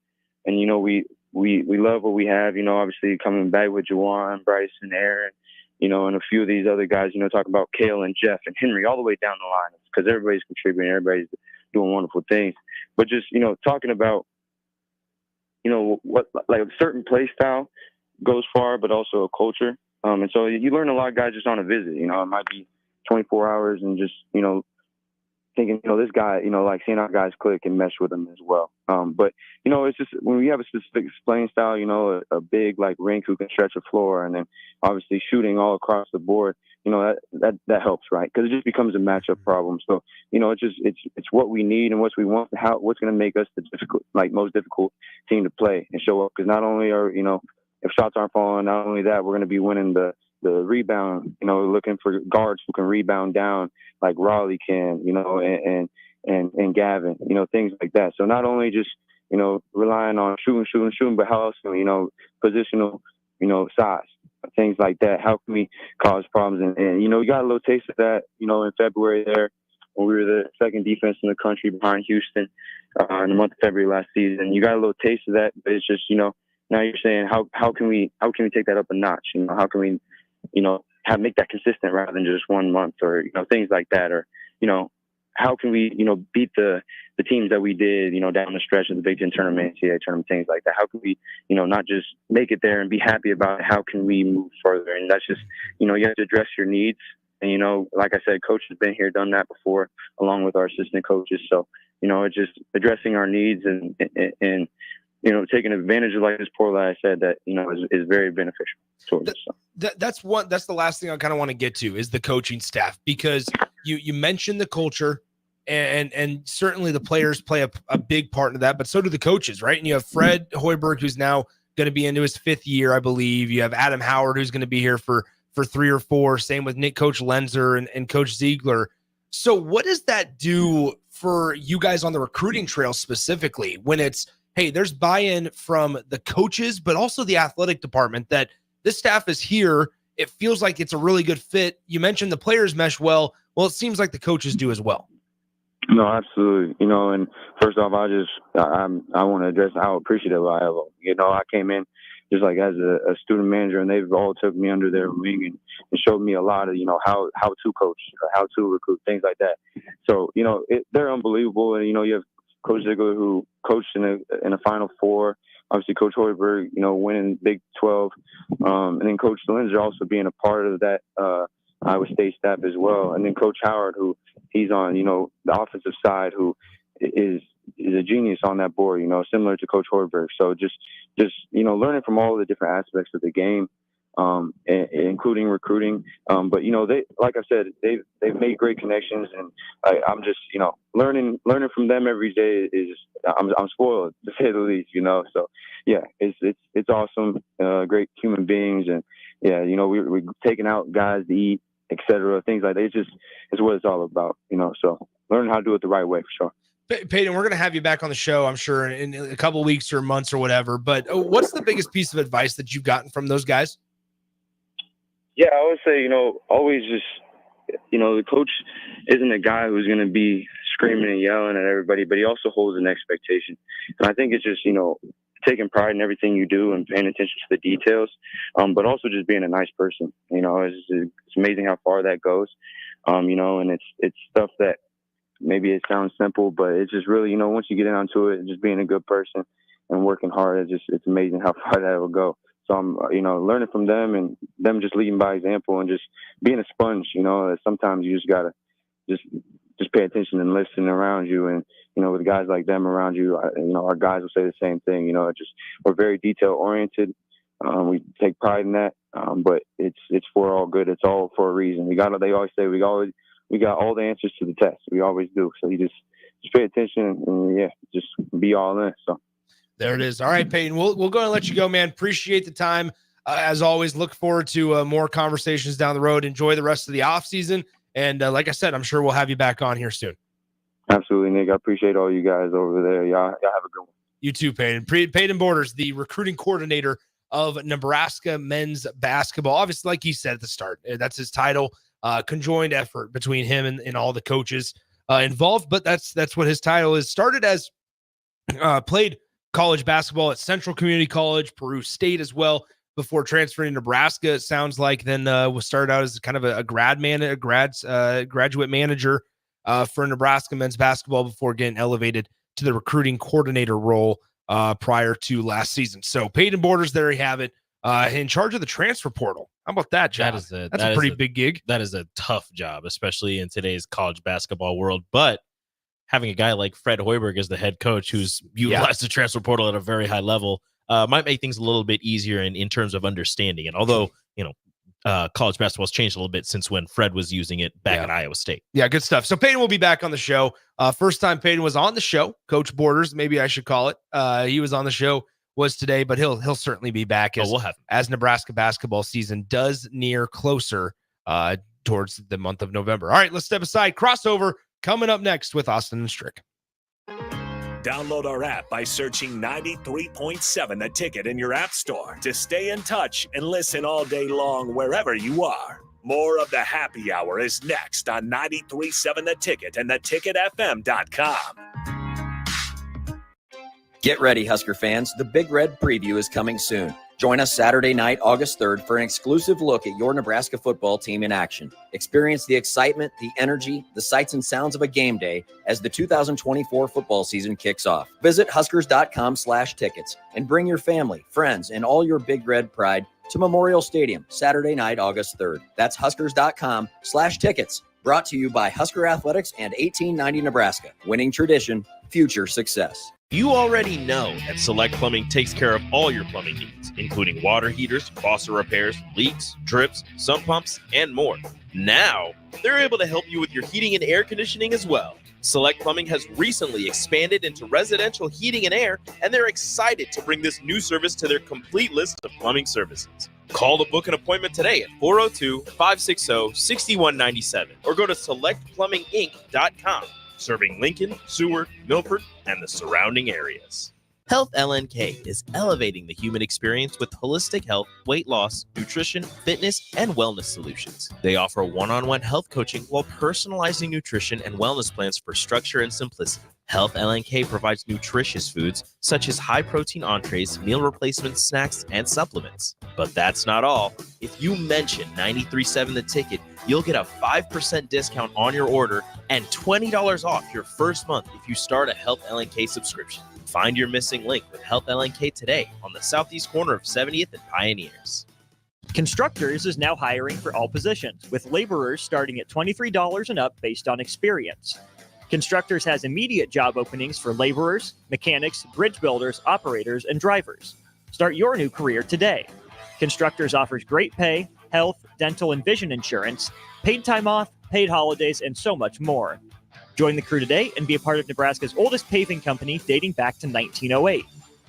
and, we love what we have, obviously coming back with Juwan, Bryce, and Aaron, and a few of these other guys, talk about Kale and Jeff and Henry all the way down the line, because everybody's contributing, everybody's doing wonderful things. But just, talking about, what like a certain play style goes far, but also a culture. And so you learn a lot of guys just on a visit. It might be 24 hours and just, thinking, this guy, like seeing our guys click and mesh with them as well. But, it's just when we have a specific playing style, a big like rink who can stretch a floor, and then obviously shooting all across the board, that helps, right? Because it just becomes a matchup problem. So, it's what we need and what we want, what's going to make us the most difficult team to play and show up. Because not only are, if shots aren't falling, not only that, we're going to be winning the rebound, looking for guards who can rebound down like Raleigh can, and Gavin, things like that. So not only just, relying on shooting, but how else, positional, size, things like that. How can we cause problems? And we got a little taste of that, in February there when we were the second defense in the country behind Houston in the month of February last season. You got a little taste of that, but it's just, now you're saying how can we take that up a notch? How can we, make that consistent rather than just 1 month, or things like that, or how can we beat the teams that we did down the stretch of the Big Ten tournament, NCAA tournament, things like that? How can we not just make it there and be happy about it? How can we move further? And that's just you have to address your needs. And like I said, coach has been here, done that before, along with our assistant coaches. So it's just addressing our needs and taking advantage of, like this poor lad said, that, is very beneficial towards us. That's the last thing I kind of want to get to is the coaching staff, because you mentioned the culture and certainly the players play a big part in that, but so do the coaches, right? And you have Fred Hoiberg, who's now going to be into his 5th year, I believe. You have Adam Howard, who's going to be here for 3 or 4. Same with Coach Lenzer and Coach Ziegler. So what does that do for you guys on the recruiting trail specifically when it's, hey, there's buy-in from the coaches, but also the athletic department that this staff is here. It feels like it's a really good fit. You mentioned the players mesh well. Well, it seems like the coaches do as well. No, absolutely. And first off, I want to address how appreciative I am. I came in just like as a student manager, and they've all took me under their wing and showed me a lot of, how to coach, how to recruit, things like that. So, they're unbelievable. And, you have Coach Ziegler, who coached in a Final Four. Obviously, Coach Hoiberg, winning Big 12. And then Coach Lindsay also being a part of that Iowa State staff as well. And then Coach Howard, who he's on, the offensive side, who is a genius on that board, similar to Coach Hoiberg. So just learning from all the different aspects of the game, including recruiting. But they, like I said, they've made great connections, and I'm just learning from them every day. I'm spoiled, to say the least. So yeah, it's awesome. Great human beings, and yeah, we're taking out guys to eat, etc. Things like that. It's what it's all about. So learning how to do it the right way, for sure. Padyn, we're going to have you back on the show, I'm sure, in a couple of weeks or months or whatever. But what's the biggest piece of advice that you've gotten from those guys? Yeah, I would say, always just, the coach isn't a guy who's going to be screaming and yelling at everybody, but he also holds an expectation. And I think it's just, taking pride in everything you do and paying attention to the details, but also just being a nice person. It's amazing how far that goes, and it's stuff that maybe it sounds simple, but it's just really, once you get into it, just being a good person and working hard, it's amazing how far that will go. So I'm, learning from them and them just leading by example and just being a sponge, sometimes you just gotta just pay attention and listen around you. And, with guys like them around you, our guys will say the same thing, we're very detail oriented. We take pride in that. But it's for all good. It's all for a reason. They always say we got all the answers to the test. We always do. So you just pay attention and just be all in. So there it is. All right, Padyn, we'll go and let you go, man. Appreciate the time. As always, look forward to more conversations down the road. Enjoy the rest of the off season. And like I said, I'm sure we'll have you back on here soon. Absolutely, Nick. I appreciate all you guys over there. Y'all have a good one. You too, Padyn. Padyn Borders, the recruiting coordinator of Nebraska men's basketball. Obviously, like he said at the start, that's his title. Conjoined effort between him and all the coaches involved, but that's what his title is. Started as played college basketball at Central Community College, Peru State as well, before transferring to Nebraska. It sounds like then was started out as kind of a graduate manager for Nebraska men's basketball before getting elevated to the recruiting coordinator role prior to last season. So Padyn Borders, there you have it, in charge of the transfer portal. How about that, John? That's a pretty big gig. That is a tough job, especially in today's college basketball world. But having a guy like Fred Hoiberg as the head coach who's utilized the transfer portal at a very high level might make things a little bit easier in terms of understanding. And although, college basketball has changed a little bit since when Fred was using it back at Iowa State. Yeah, good stuff. So Padyn will be back on the show. First time Padyn was on the show, Coach Borders, maybe I should call it. He was on the show was today, but he'll certainly be back as Nebraska basketball season does near closer towards the month of November. All right, let's step aside. Crossover coming up next with Austin and Strick. Download our app by searching 93.7 The Ticket in your app store to stay in touch and listen all day long wherever you are. More of the happy hour is next on 93.7 The Ticket and theticketfm.com. Get ready, Husker fans. The Big Red Preview is coming soon. Join us Saturday night, August 3rd, for an exclusive look at your Nebraska football team in action. Experience the excitement, the energy, the sights and sounds of a game day as the 2024 football season kicks off. Visit Huskers.com/tickets and bring your family, friends, and all your Big Red pride to Memorial Stadium Saturday night, August 3rd. That's Huskers.com/tickets. Brought to you by Husker Athletics and 1890 Nebraska. Winning tradition, future success. You already know that Select Plumbing takes care of all your plumbing needs, including water heaters, faucet repairs, leaks, drips, sump pumps, and more. Now, they're able to help you with your heating and air conditioning as well. Select Plumbing has recently expanded into residential heating and air, and they're excited to bring this new service to their complete list of plumbing services. Call to book an appointment today at 402-560-6197 or go to selectplumbinginc.com. Serving Lincoln, Seward, Milford, and the surrounding areas. Health LNK is elevating the human experience with holistic health, weight loss, nutrition, fitness, and wellness solutions. They offer one-on-one health coaching while personalizing nutrition and wellness plans for structure and simplicity. Health LNK provides nutritious foods such as high-protein entrees, meal replacements, snacks, and supplements. But that's not all. If you mention 93.7 The Ticket, you'll get a 5% discount on your order and $20 off your first month if you start a Health LNK subscription. Find your missing link with Health LNK today on the southeast corner of 70th and Pioneers. Constructors is now hiring for all positions, with laborers starting at $23 and up based on experience. Constructors has immediate job openings for laborers, mechanics, bridge builders, operators, and drivers. Start your new career today. Constructors offers great pay, health, dental, and vision insurance, paid time off, paid holidays, and so much more. Join the crew today and be a part of Nebraska's oldest paving company dating back to 1908.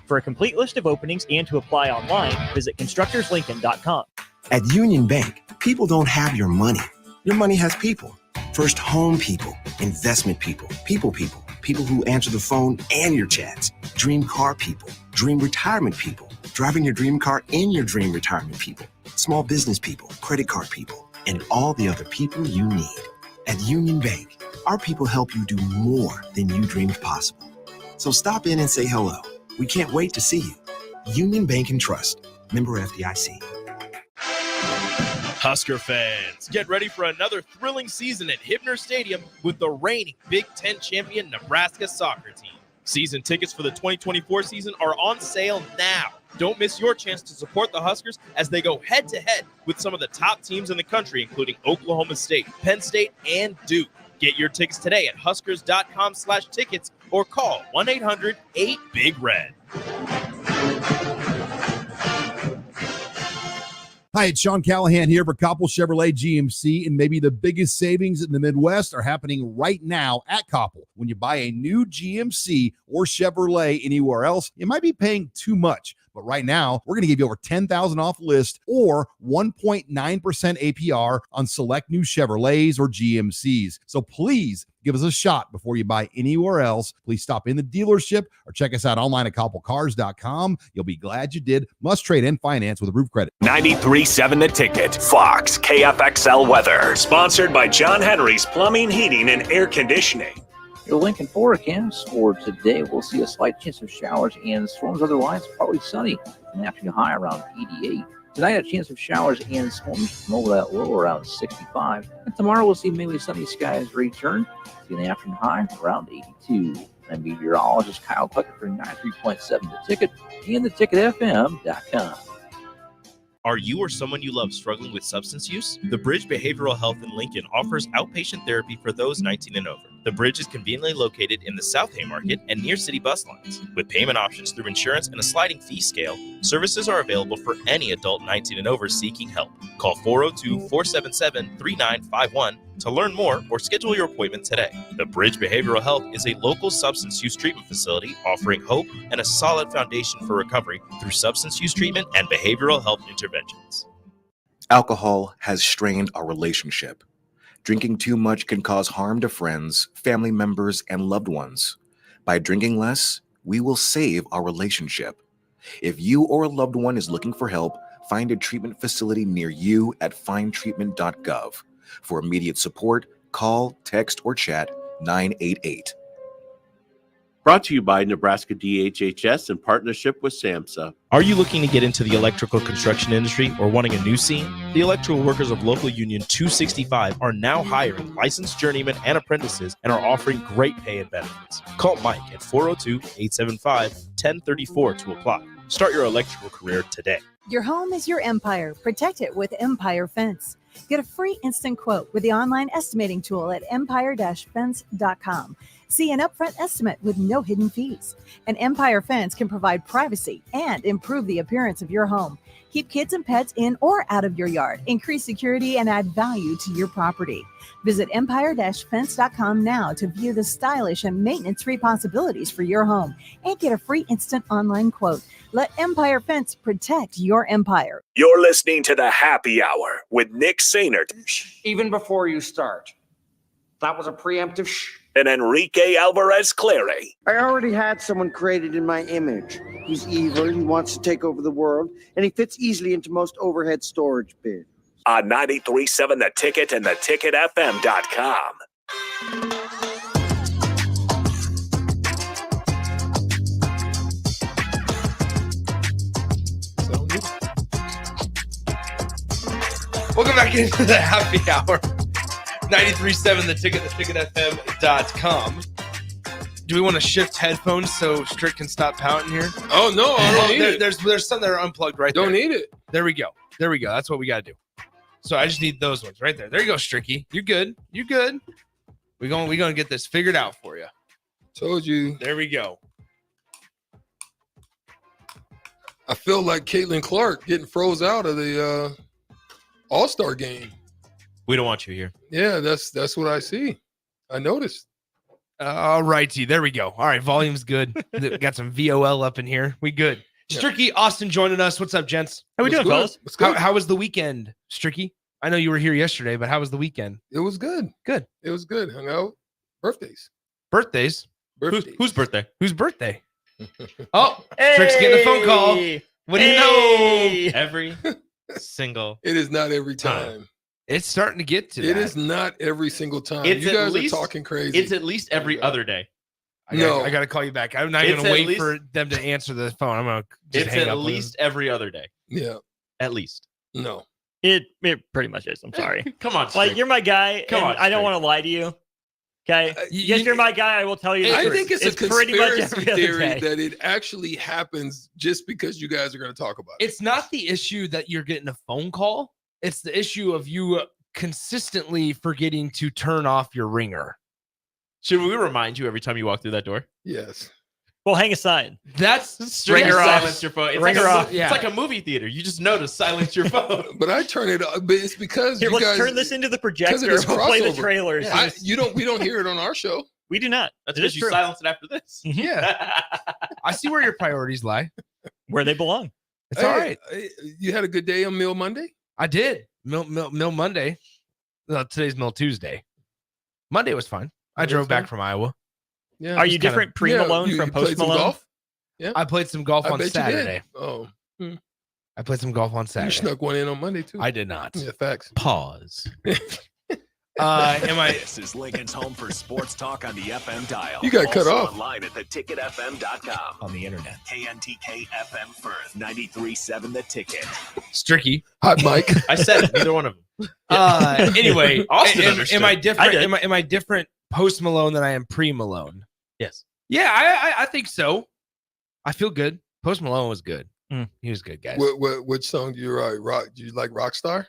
For a complete list of openings and to apply online, visit constructorslincoln.com. At Union Bank, people don't have your money. Your money has people. First home people, investment people, people who answer the phone and your chats, dream car people, dream retirement people, driving your dream car in your dream retirement people, small business people, credit card people, and all the other people you need. At Union Bank, our people help you do more than you dreamed possible. So stop in and say hello. We can't wait to see you. Union Bank and Trust. Member FDIC. Husker fans, get ready for another thrilling season at Hibner Stadium with the reigning Big Ten champion Nebraska soccer team. Season tickets for the 2024 season are on sale now. Don't miss your chance to support the Huskers as they go head-to-head with some of the top teams in the country, including Oklahoma State, Penn State, and Duke. Get your tickets today at huskers.com/tickets or call 1-800-8-BIG-RED. Hi, it's Sean Callahan here for Koppel Chevrolet GMC, and maybe the biggest savings in the Midwest are happening right now at Koppel. When you buy a new GMC or Chevrolet anywhere else, you might be paying too much. But right now, we're going to give you over $10,000 off list or 1.9% APR on select new Chevrolets or GMCs. So please give us a shot before you buy anywhere else. Please stop in the dealership or check us out online at koppelcars.com. You'll be glad you did. Must trade and finance with approved credit. 93.7 The Ticket, Fox, KFXL weather. Sponsored by John Henry's Plumbing, Heating, and Air Conditioning. Your Lincoln forecast for today, we'll see a slight chance of showers and storms. Otherwise, partly sunny. An afternoon high around 88. Tonight, a chance of showers and storms from over that low around 65. And tomorrow, we'll see mainly sunny skies return. See an afternoon high around 82. And meteorologist Kyle Clucker for 93.7 The Ticket and theticketfm.com. Are you or someone you love struggling with substance use? The Bridge Behavioral Health in Lincoln offers outpatient therapy for those 19 and over. The Bridge is conveniently located in the South Haymarket and near city bus lines. With payment options through insurance and a sliding fee scale, services are available for any adult 19 and over seeking help. Call 402-477-3951 to learn more or schedule your appointment today. The Bridge Behavioral Health is a local substance use treatment facility offering hope and a solid foundation for recovery through substance use treatment and behavioral health interventions. Alcohol has strained our relationship. Drinking too much can cause harm to friends, family members, and loved ones. By drinking less, we will save our relationship. If you or a loved one is looking for help, find a treatment facility near you at findtreatment.gov. For immediate support, call, text, or chat 988. Brought to you by Nebraska DHHS in partnership with SAMHSA. Are you looking to get into the electrical construction industry or wanting a new scene? The electrical workers of local union 265 are now hiring licensed journeymen and apprentices and are offering great pay and benefits. Call Mike at 402-875-1034 to apply. Start your electrical career today. Your home is your empire. Protect it with Empire Fence. Get a free instant quote with the online estimating tool at empire-fence.com. See an upfront estimate with no hidden fees. An Empire Fence can provide privacy and improve the appearance of your home. Keep kids and pets in or out of your yard. Increase security and add value to your property. Visit empire-fence.com now to view the stylish and maintenance-free possibilities for your home and get a free instant online quote. Let Empire Fence protect your empire. You're listening to the Happy Hour with Nick Sainert. Even before you start, that was a preemptive shh. and Enrique Alvarez Clary. I already had someone created in my image. He's evil, he wants to take over the world, and he fits easily into most overhead storage bins. On 93.7 The Ticket and theticketfm.com. Welcome back into the happy hour. 93.7 The Ticket, theticketfm.com. Do we want to shift headphones so Strick can stop pouting here? Oh, no, I don't need it. There's some that are unplugged right there. Don't need it. There we go. That's what we got to do. So I just need those ones right there. There you go, Stricky. You're good. We're gonna get this figured out for you. Told you. There we go. I feel like Caitlin Clark getting froze out of the All-Star game. We don't want you here. Yeah, that's what I see. I noticed. All righty, there we go. All right, volume's good. Got some VOL up in here. We good. Yeah. Stricky, Austin joining us. What's up, gents? How we doing, fellas? How was the weekend, Stricky? I know you were here yesterday, but how was the weekend? It was good. Good. It was good. Hung out. Birthdays. Whose birthday? Whose birthday? Oh, hey! Strick's getting a phone call. What do you know? Every single. It is not every time. It's starting to get to that. It is not every single time. You guys are talking crazy. It's at least every other day. I got to call you back. I'm not going to wait for them to answer the phone. I'm going to just hang up. It's at least every other day. Yeah. At least. No. It pretty much is. I'm sorry. Come on, like Strick. you're my guy. Come on, I don't want to lie to you. Okay. Yes, you're my guy. I will tell you. The I truth. think it's a pretty much conspiracy every theory other day. that it actually happens just because you guys are going to talk about it. It's not the issue that you're getting a phone call. It's the issue of you consistently forgetting to turn off your ringer. Should we remind you every time you walk through that door? Yes. Well, hang aside. That's ringer off. Silence your phone. It's Ringer off. It's like a movie theater. You just know to silence your phone. But I turn it off. But it's because Here, you let's guys turn this into the because projector. it is We'll play the crossover. trailers. Yeah. We don't hear it on our show. We do not. That's It because is you true. silence it after this. Yeah. I see where your priorities lie. Where they belong. It's all right. You had a good day on Mill Monday? I did. Mill Monday. No, today's Mill Tuesday. Monday was fun. I drove back from Iowa. Yeah. Are you different pre-Malone from you played some post-Malone? golf? Yeah. I played some golf I on bet you did. Saturday. Oh. I played some golf on You Saturday. snuck one in on Monday too. I did not. Yeah, facts. Pause. This is Lincoln's home for sports talk on the FM dial. You got cut Also off. online at theticketfm.com. On the internet. KNTK FM Firth, 93.7 The Ticket. Stricky. Hot mic. I said neither one of them. Anyway, Austin am understood. I different? I did. Am I different post Malone than I am pre Malone? Yes. Yeah, I think so. I feel good. Post Malone was good. He was good, guys. Which song do you write? Do you like Rockstar?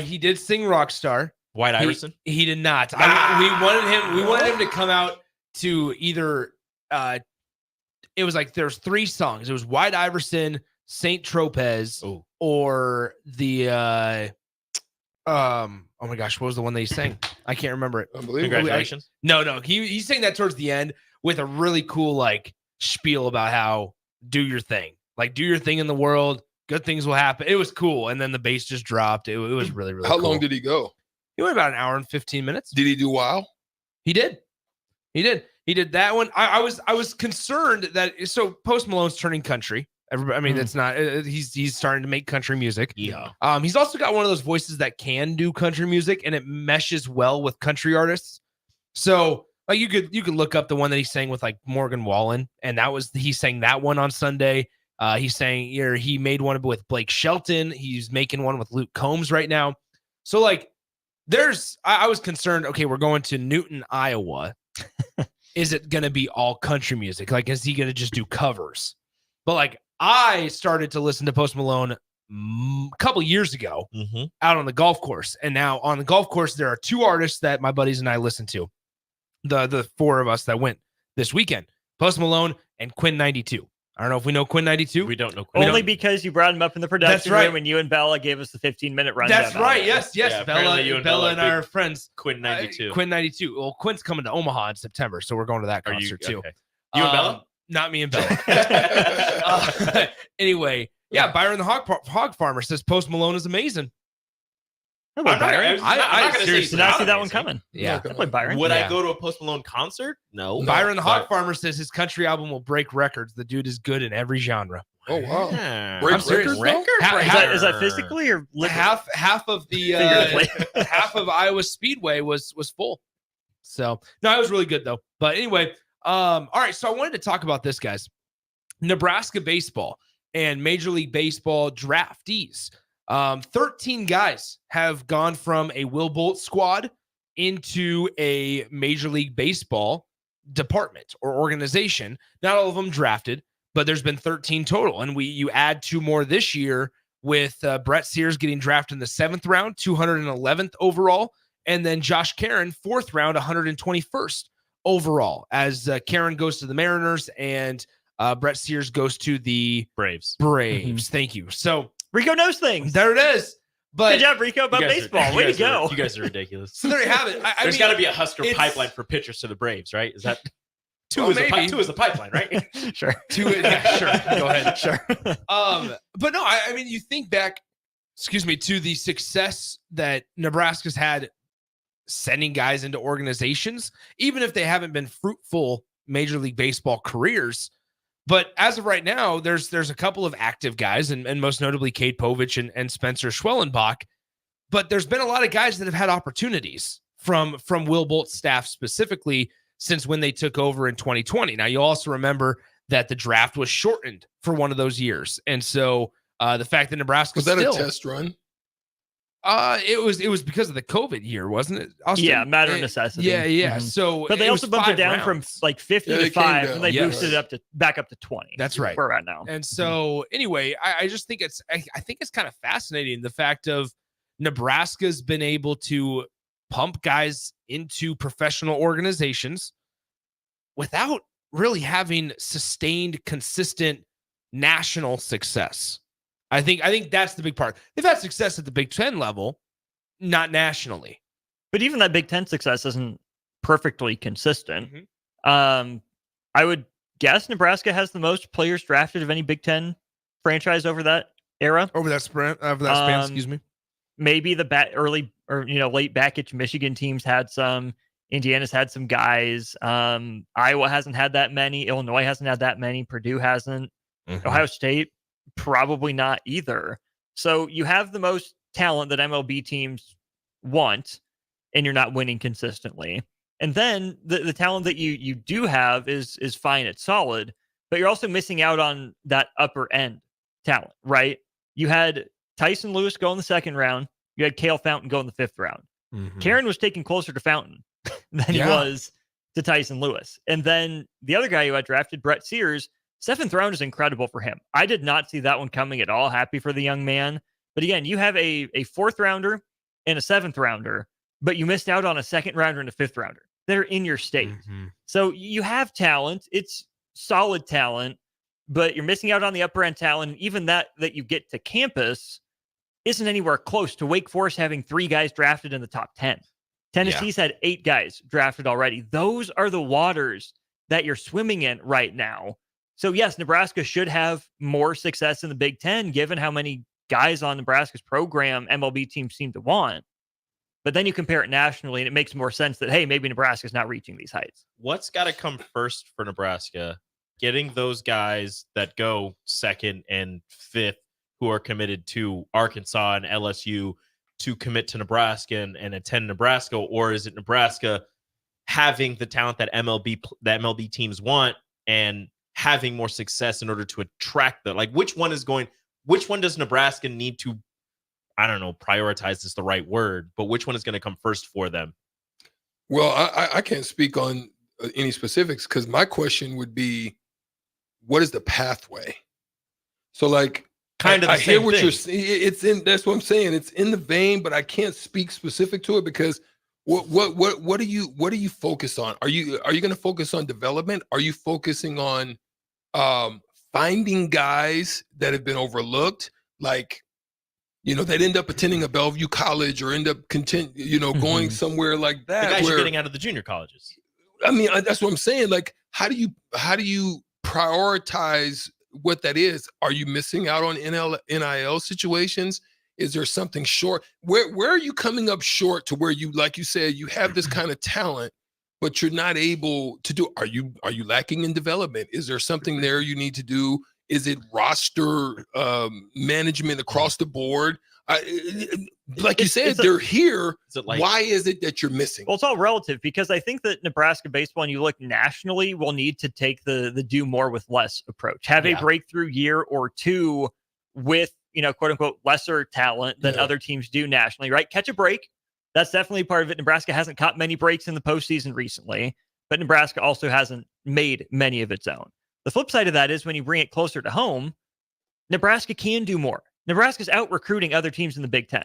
He did sing Rockstar. White Iverson? He did not. We wanted him to come out to either it was like there's 3 songs. It was White Iverson, Saint Tropez, or the oh my gosh, what was the one that he sang? I can't remember it. Congratulations. No. He sang that towards the end with a really cool like spiel about how do your thing. Like do your thing in the world. Good things will happen. It was cool. And then the bass just dropped. It was really, really How cool. long did he go? He went about an hour and 15 minutes. Did he do Wow? He did. He did that one. I was concerned that so Post Malone's turning country. Everybody, I mean, it's not. He's starting to make country music. Yeah. He's also got one of those voices that can do country music, and it meshes well with country artists. So like you could look up the one that he sang with like Morgan Wallen, and he sang that one on Sunday. He made one with Blake Shelton. He's making one with Luke Combs right now. So like. I was concerned, okay, we're going to Newton, Iowa. Is it going to be all country music? Like, is he going to just do covers? But like, I started to listen to Post Malone a couple years ago out on the golf course. And now on the golf course, there are 2 artists that my buddies and I listen to. The 4 of us that went this weekend, Post Malone and Quinn 92. I don't know if we know Quinn 92. We don't know Quinn. Only because you brought him up in the production room and you and Bella gave us the 15-minute rundown. That's right. Yes. Yeah, Bella and are our friends. Quinn 92. Quinn 92. Well, Quinn's coming to Omaha in September, so we're going to that concert too. Okay. You and Bella? Not me and Bella. Anyway, yeah, Byron the Hog Farmer says Post Malone is amazing. I play Byron. Seriously, did not see that one coming. Yeah. I play Byron. Would I go to a Post Malone concert? No. Byron the Hot Farmer says his country album will break records. The dude is good in every genre. Oh wow! I'm serious. Is that physically or half of the half of Iowa Speedway was full. So no, it was really good though. But anyway, all right. So I wanted to talk about this, guys. Nebraska baseball and Major League Baseball draftees. 13 guys have gone from a Will Bolt squad into a Major League Baseball department or organization. Not all of them drafted, but there's been 13 total. And you add 2 more this year with Brett Sears getting drafted in the 7th round, 211th overall. And then Josh Caron, 4th round, 121st overall, as Caron goes to the Mariners and Brett Sears goes to the Braves. Thank you. So Rico knows things. There it is. But good job, Rico, about baseball. Way to go. You guys are ridiculous. So there you have it. There's got to be a Husker pipeline for pitchers to the Braves, right? Is that two is the pipeline, right? Sure. 2, yeah, sure. Go ahead. Sure. But no, I mean, you think back, to the success that Nebraska's had sending guys into organizations, even if they haven't been fruitful Major League Baseball careers. But as of right now, there's a couple of active guys, and most notably Cade Povich and Spencer Schwellenbach. But there's been a lot of guys that have had opportunities from Will Bolt's staff specifically since when they took over in 2020. Now, you also remember that the draft was shortened for one of those years. And so the fact that Nebraska was that a test run? It was because of the COVID year, wasn't it, Austin? Yeah, matter of necessity. Yeah. Mm-hmm. So, but they also bumped it down from like 50 to 5, and they boosted it back up to 20. That's right. We're at now. And so, anyway, I just think I think it's kind of fascinating the fact of Nebraska's been able to pump guys into professional organizations without really having sustained, consistent national success. I think that's the big part. They've had success at the Big Ten level, not nationally. But even that Big Ten success isn't perfectly consistent. Mm-hmm. I would guess Nebraska has the most players drafted of any Big Ten franchise over that era. Over that span, excuse me. Maybe the early or late backage Michigan teams had some. Indiana's had some guys. Iowa hasn't had that many. Illinois hasn't had that many. Purdue hasn't. Mm-hmm. Ohio State probably not either. So you have the most talent that MLB teams want, and you're not winning consistently. And then the talent that you do have is fine, it's solid, but you're also missing out on that upper end talent, right? You had Tyson Lewis go in the 2nd round. You had Cale Fountain go in the 5th round. Mm-hmm. Caron was taken closer to Fountain than he was to Tyson Lewis. And then the other guy who had drafted, Brett Sears, 7th round is incredible for him. I did not see that one coming at all. Happy for the young man. But again, you have a 4th rounder and a 7th rounder, but you missed out on a 2nd rounder and a 5th rounder. They're in your state. Mm-hmm. So you have talent. It's solid talent, but you're missing out on the upper end talent. And even that you get to campus isn't anywhere close to Wake Forest having 3 guys drafted in the top 10. Tennessee's had 8 guys drafted already. Those are the waters that you're swimming in right now. So yes, Nebraska should have more success in the Big Ten, given how many guys on Nebraska's program MLB teams seem to want. But then you compare it nationally, and it makes more sense that, hey, maybe Nebraska's not reaching these heights. What's got to come first for Nebraska? Getting those guys that go 2nd and 5th who are committed to Arkansas and LSU to commit to Nebraska and attend Nebraska, or is it Nebraska having the talent that MLB teams want and having more success in order to attract them? Like, which one does Nebraska need to, I don't know, prioritize is the right word, but which one is going to come first for them? Well, I can't speak on any specifics because my question would be, what is the pathway? So like, kind of I hear what thing. you're saying. That's what I'm saying. It's in the vein, but I can't speak specific to it because what do you focus on? Are you going to focus on development? Are you focusing on finding guys that have been overlooked, like that end up attending a Bellevue college or end up going somewhere like that? The guys you're getting out of the junior colleges. I mean, that's what I'm saying. Like, how do you prioritize what that is? Are you missing out on NIL situations? Is there something short? Where are you coming up short to where you, like you said, you have this kind of talent, but you're not able to do? Are you lacking in development? Is there something there you need to do? Is it roster management across the board? Like you said, they're here. Why is it that you're missing? Well, it's all relative, because I think that Nebraska baseball, and you look nationally, will need to take the do more with less approach. Have a breakthrough year or two with, quote unquote, lesser talent than other teams do nationally, right? Catch a break. That's definitely part of it. Nebraska hasn't caught many breaks in the postseason recently, but Nebraska also hasn't made many of its own. The flip side of that is when you bring it closer to home, Nebraska can do more. Nebraska's out recruiting other teams in the Big Ten.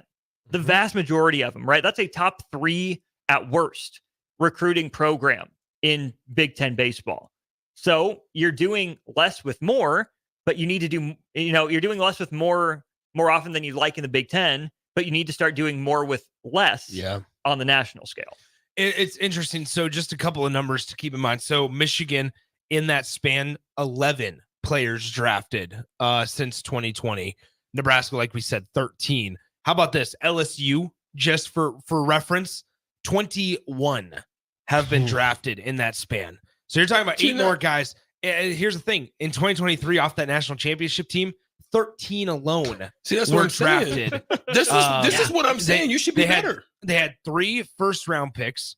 The vast majority of them, right? That's a top 3 at worst recruiting program in Big Ten baseball. So you're doing less with more, but you need to do, you're doing less with more often than you'd like in the Big Ten, but you need to start doing more with less on the national scale. It's interesting. So just a couple of numbers to keep in mind. So Michigan, in that span, 11 players drafted since 2020. Nebraska, like we said, 13. How about this? LSU, just for reference, 21 have been drafted in that span. So you're talking about 8 more guys. And here's the thing. In 2023, off that national championship team, 13 alone that's were what I'm drafted. Saying. This is what I'm saying. You should be better. They had 3 first-round picks,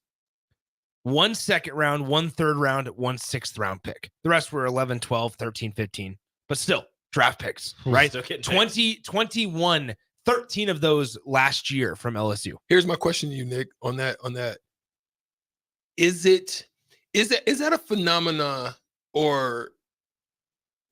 1 second round, 1 third round, 1 sixth round pick. The rest were 11, 12, 13, 15. But still, draft picks, right? 21, 13 of those last year from LSU. Here's my question to you, Nick, on that. Is that a phenomena, or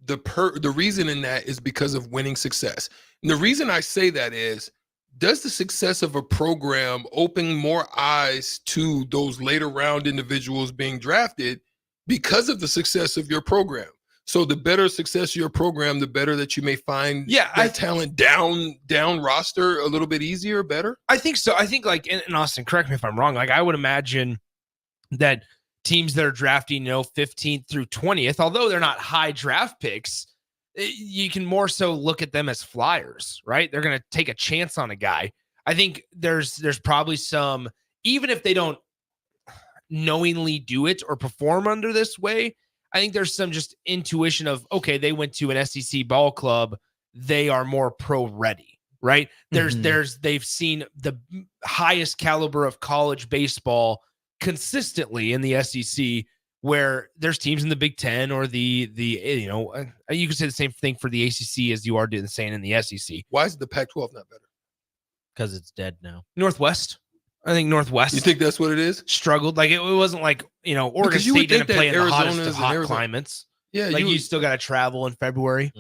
the reason in that is because of winning success? And the reason I say that is, does the success of a program open more eyes to those later round individuals being drafted because of the success of your program? So the better success of your program, the better that you may find that talent down roster a little bit easier, better? I think so. I think, like, in Austin, correct me if I'm wrong, like I would imagine that teams that are drafting, 15th through 20th, although they're not high draft picks, you can more so look at them as flyers, right? They're going to take a chance on a guy. I think there's probably some, even if they don't knowingly do it or perform under this way, I think there's some just intuition of, okay, they went to an SEC ball club, they are more pro ready, right? They've seen the highest caliber of college baseball consistently in the SEC, where there's teams in the Big Ten or the you could say the same thing for the ACC as you are saying in the SEC. Why is the Pac-12 not better? Because it's dead now. Northwest. I think Northwest. You think that's what it is? Struggled. Like it wasn't like, Oregon State didn't play in the hottest of hot climates. Yeah. Like you still got to travel in February.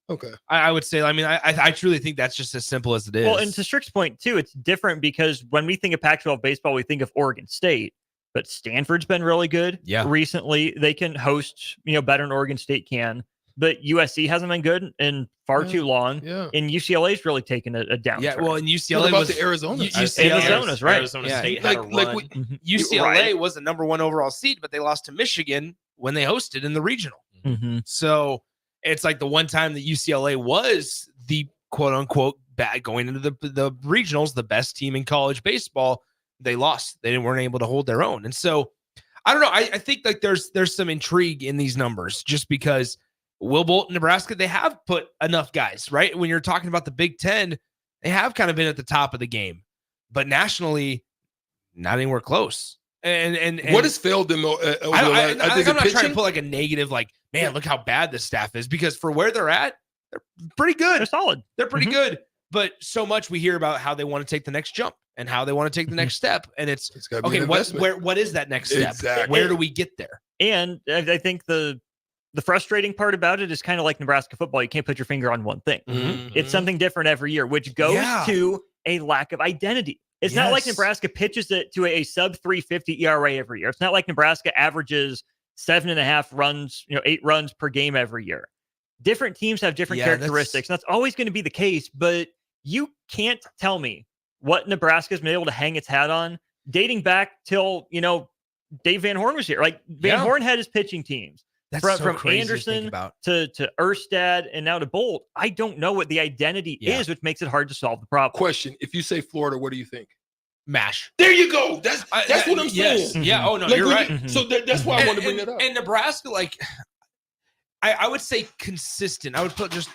Okay. I would say, I truly think that's just as simple as it is. Well, and to Strick's point too, it's different because when we think of Pac-12 baseball, we think of Oregon State, but Stanford's been really good recently. They can host, better than Oregon State can. But USC hasn't been good in far too long. Yeah. And UCLA's really taken a downturn. Yeah, well, and UCLA what about was the Arizona. Arizona's right. Arizona State had a run. UCLA was the number 1 overall seed, but they lost to Michigan when they hosted in the regional. So it's like the one time that UCLA was the quote unquote bad going into the regionals, the best team in college baseball, they lost. They weren't able to hold their own. And so I don't know. I think like there's some intrigue in these numbers just because Will Bolton, Nebraska, they have put enough guys, right? When you're talking about the Big Ten, they have kind of been at the top of the game, but nationally, not anywhere close. And what has failed them? I'm not trying to put like a negative, like, man, look how bad this staff is, because for where they're at, they're pretty good. They're solid. They're pretty good. But so much we hear about how they want to take the next jump and how they want to take the next step. And it's okay, what is that next step? Exactly. Where do we get there? And I think the frustrating part about it is kind of like Nebraska football. You can't put your finger on one thing. It's something different every year, which goes to a lack of identity. It's not like Nebraska pitches it to a sub 350 ERA every year. It's not like Nebraska averages 7.5 runs, 8 runs per game every year. Different teams have different characteristics. And that's always going to be the case, but you can't tell me what Nebraska's been able to hang its hat on dating back till, Dave Van Horn was here. Like Van Horn had his pitching teams. That's from, so from crazy Anderson about. to Erstad and now to Bolt. I don't know what the identity is, which makes it hard to solve the problem. Question: if you say Florida, what do you think? MASH. There you go. That's what I'm yes. saying. Yeah. Oh no, Like, you're right. So that's why I want to bring that up. And Nebraska, like, I would say consistent. I would put just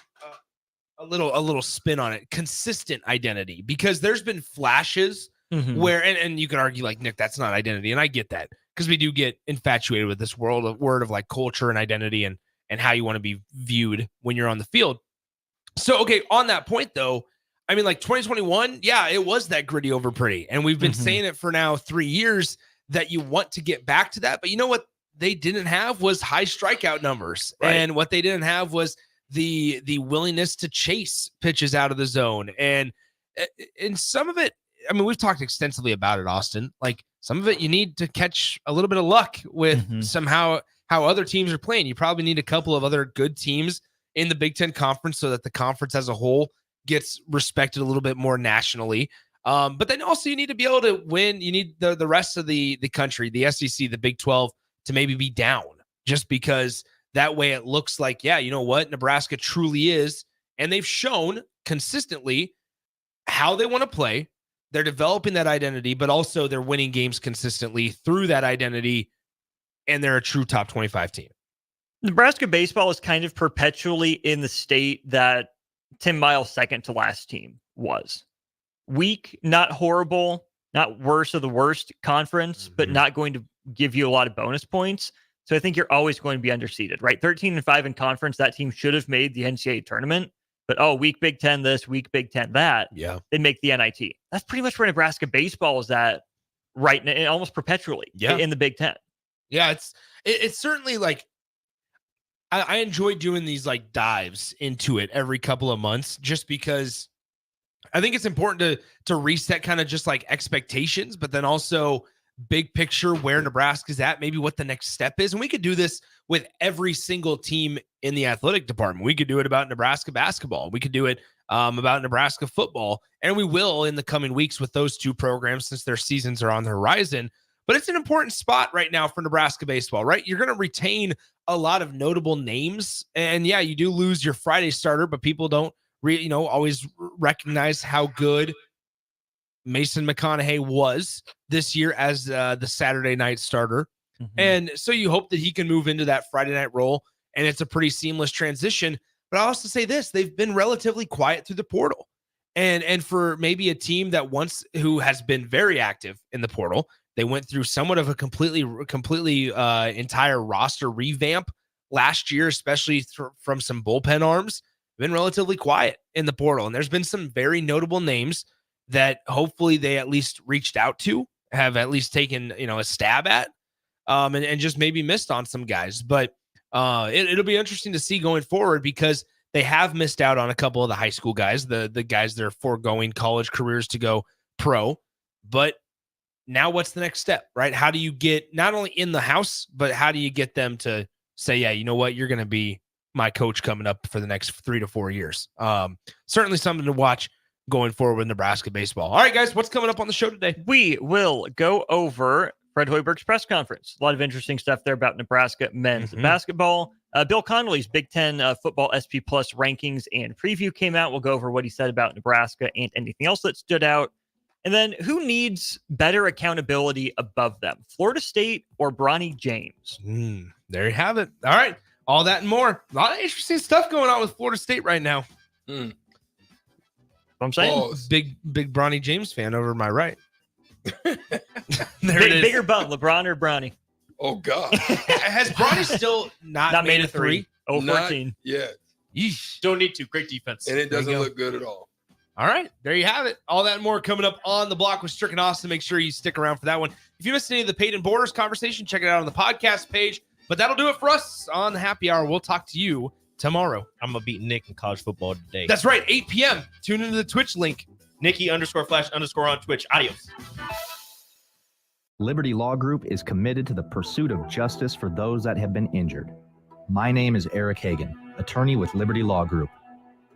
a little spin on it. Consistent identity, because there's been flashes where, and you could argue like, Nick, that's not identity, and I get that, because we do get infatuated with this word of like culture and identity and how you want to be viewed when you're on the field. So, okay, on that point though, I mean, like 2021, yeah, it was that gritty over pretty. And we've been saying it for now 3 years that you want to get back to that. But you know what they didn't have was high strikeout numbers. Right. And what they didn't have was the willingness to chase pitches out of the zone. And some of it, I mean, we've talked extensively about it, Austin. Like, some of it you need to catch a little bit of luck with somehow how other teams are playing. You probably need a couple of other good teams in the Big Ten Conference so that the conference as a whole gets respected a little bit more nationally. But then also you need to be able to win. You need the rest of the country, the SEC, the Big 12, to maybe be down, just because that way it looks like, yeah, you know what, Nebraska truly is. And they've shown consistently how they want to play. They're developing that identity, but also they're winning games consistently through that identity. And they're a true top 25 team. Nebraska baseball is kind of perpetually in the state that Tim Miles' second to last team was. Weak, not horrible, not worst of the worst conference, but not going to give you a lot of bonus points. So I think you're always going to be underseeded, right? 13-5 in conference, that team should have made the NCAA tournament. But, weak Big Ten this, weak Big Ten that. Yeah. They make the NIT. That's pretty much where Nebraska baseball is at right now, almost perpetually in the Big Ten. Yeah, it's certainly like, I enjoy doing these like dives into it every couple of months, just because I think it's important to reset kind of just like expectations, but then also big picture where Nebraska's at, maybe what the next step is. And we could do this with every single team in the athletic department. We could do it about Nebraska basketball. We could do it about Nebraska football, and we will in the coming weeks with those two programs since their seasons are on the horizon. But it's an important spot right now for Nebraska baseball, right? You're going to retain a lot of notable names. And yeah, you do lose your Friday starter, but people don't always recognize how good Mason McConaughey was this year as the Saturday night starter. And so you hope that he can move into that Friday night role, and it's a pretty seamless transition. But I also say this, they've been relatively quiet through the portal. And for maybe a team that who has been very active in the portal, they went through somewhat of a completely entire roster revamp last year, especially from some bullpen arms. Been relatively quiet in the portal, and there's been some very notable names that hopefully they at least reached out to, have at least taken a stab at, and just maybe missed on some guys. But it'll be interesting to see going forward, because they have missed out on a couple of the high school guys, the guys that are foregoing college careers to go pro. But now what's the next step, right? How do you get not only in the house, but how do you get them to say, yeah, you know what, you're going to be my coach coming up for the next 3 to 4 years? Certainly something to watch going forward with Nebraska baseball. All right, guys, what's coming up on the show today? We will go over Fred Hoiberg's press conference. A lot of interesting stuff there about Nebraska men's basketball. Bill Connolly's Big Ten football SP Plus rankings and preview came out. We'll go over what he said about Nebraska and anything else that stood out. And then who needs better accountability above them, Florida State or Bronny James? There you have it. All right. All that and more. A lot of interesting stuff going on with Florida State right now. What I'm saying? Big Bronny James fan over my right. Bigger bump, LeBron or Bronny? Oh, God. Has Bronny still not made a three? 0-14. Yeah. Yeesh. Don't need to. Great defense. And it doesn't look good at all. All right, there you have it. All that and more coming up on The Block with Strick and Austin. Make sure you stick around for that one. If you missed any of the Padyn Borders conversation, check it out on the podcast page. But that'll do it for us on the Happy Hour. We'll talk to you tomorrow. I'm going to beat Nick in college football today. That's right, 8 p.m. Tune into the Twitch link. Nikki_Flash_ on Twitch. Adios. Liberty Law Group is committed to the pursuit of justice for those that have been injured. My name is Eric Hagan, attorney with Liberty Law Group.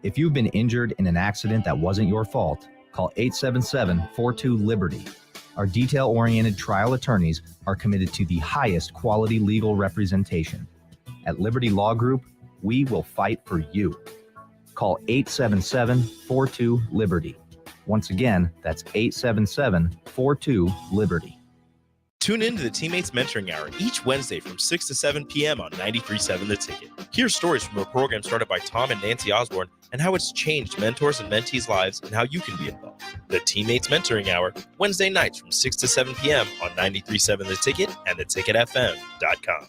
If you've been injured in an accident that wasn't your fault, call 877-42-LIBERTY. Our detail-oriented trial attorneys are committed to the highest quality legal representation. At Liberty Law Group, we will fight for you. Call 877-42-LIBERTY. Once again, that's 877-42-LIBERTY. Tune in to the Teammates Mentoring Hour each Wednesday from 6 to 7 p.m. on 93.7 The Ticket. Hear stories from a program started by Tom and Nancy Osborne and how it's changed mentors and mentees' lives and how you can be involved. The Teammates Mentoring Hour, Wednesday nights from 6 to 7 p.m. on 93.7 The Ticket and theticketfm.com.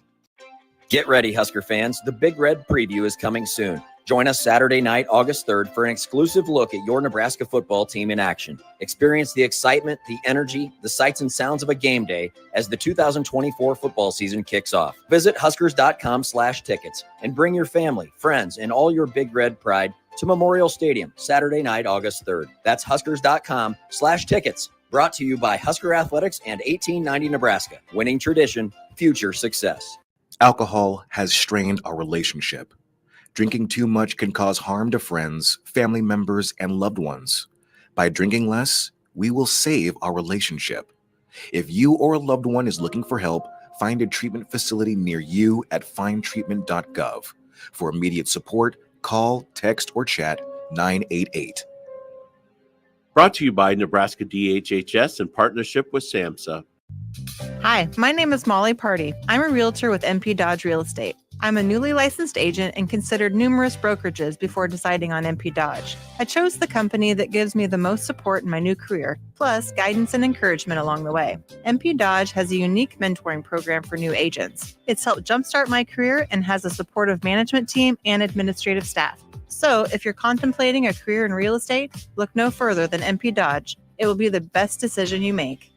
Get ready, Husker fans. The Big Red Preview is coming soon. Join us Saturday night, August 3rd, for an exclusive look at your Nebraska football team in action. Experience the excitement, the energy, the sights and sounds of a game day as the 2024 football season kicks off. Visit Huskers.com/tickets and bring your family, friends, and all your Big Red pride to Memorial Stadium Saturday night, August 3rd. That's Huskers.com/tickets. Brought to you by Husker Athletics and 1890 Nebraska. Winning tradition, future success. Alcohol has strained our relationship. Drinking too much can cause harm to friends, family members, and loved ones. By drinking less, we will save our relationship. If you or a loved one is looking for help, find a treatment facility near you at findtreatment.gov. For immediate support, call, text, or chat 988. Brought to you by Nebraska DHHS in partnership with SAMHSA. Hi, my name is Molly Party. I'm a realtor with MP Dodge Real Estate. I'm a newly licensed agent and considered numerous brokerages before deciding on MP Dodge. I chose the company that gives me the most support in my new career, plus guidance and encouragement along the way. MP Dodge has a unique mentoring program for new agents. It's helped jumpstart my career and has a supportive management team and administrative staff. So if you're contemplating a career in real estate, look no further than MP Dodge. It will be the best decision you make.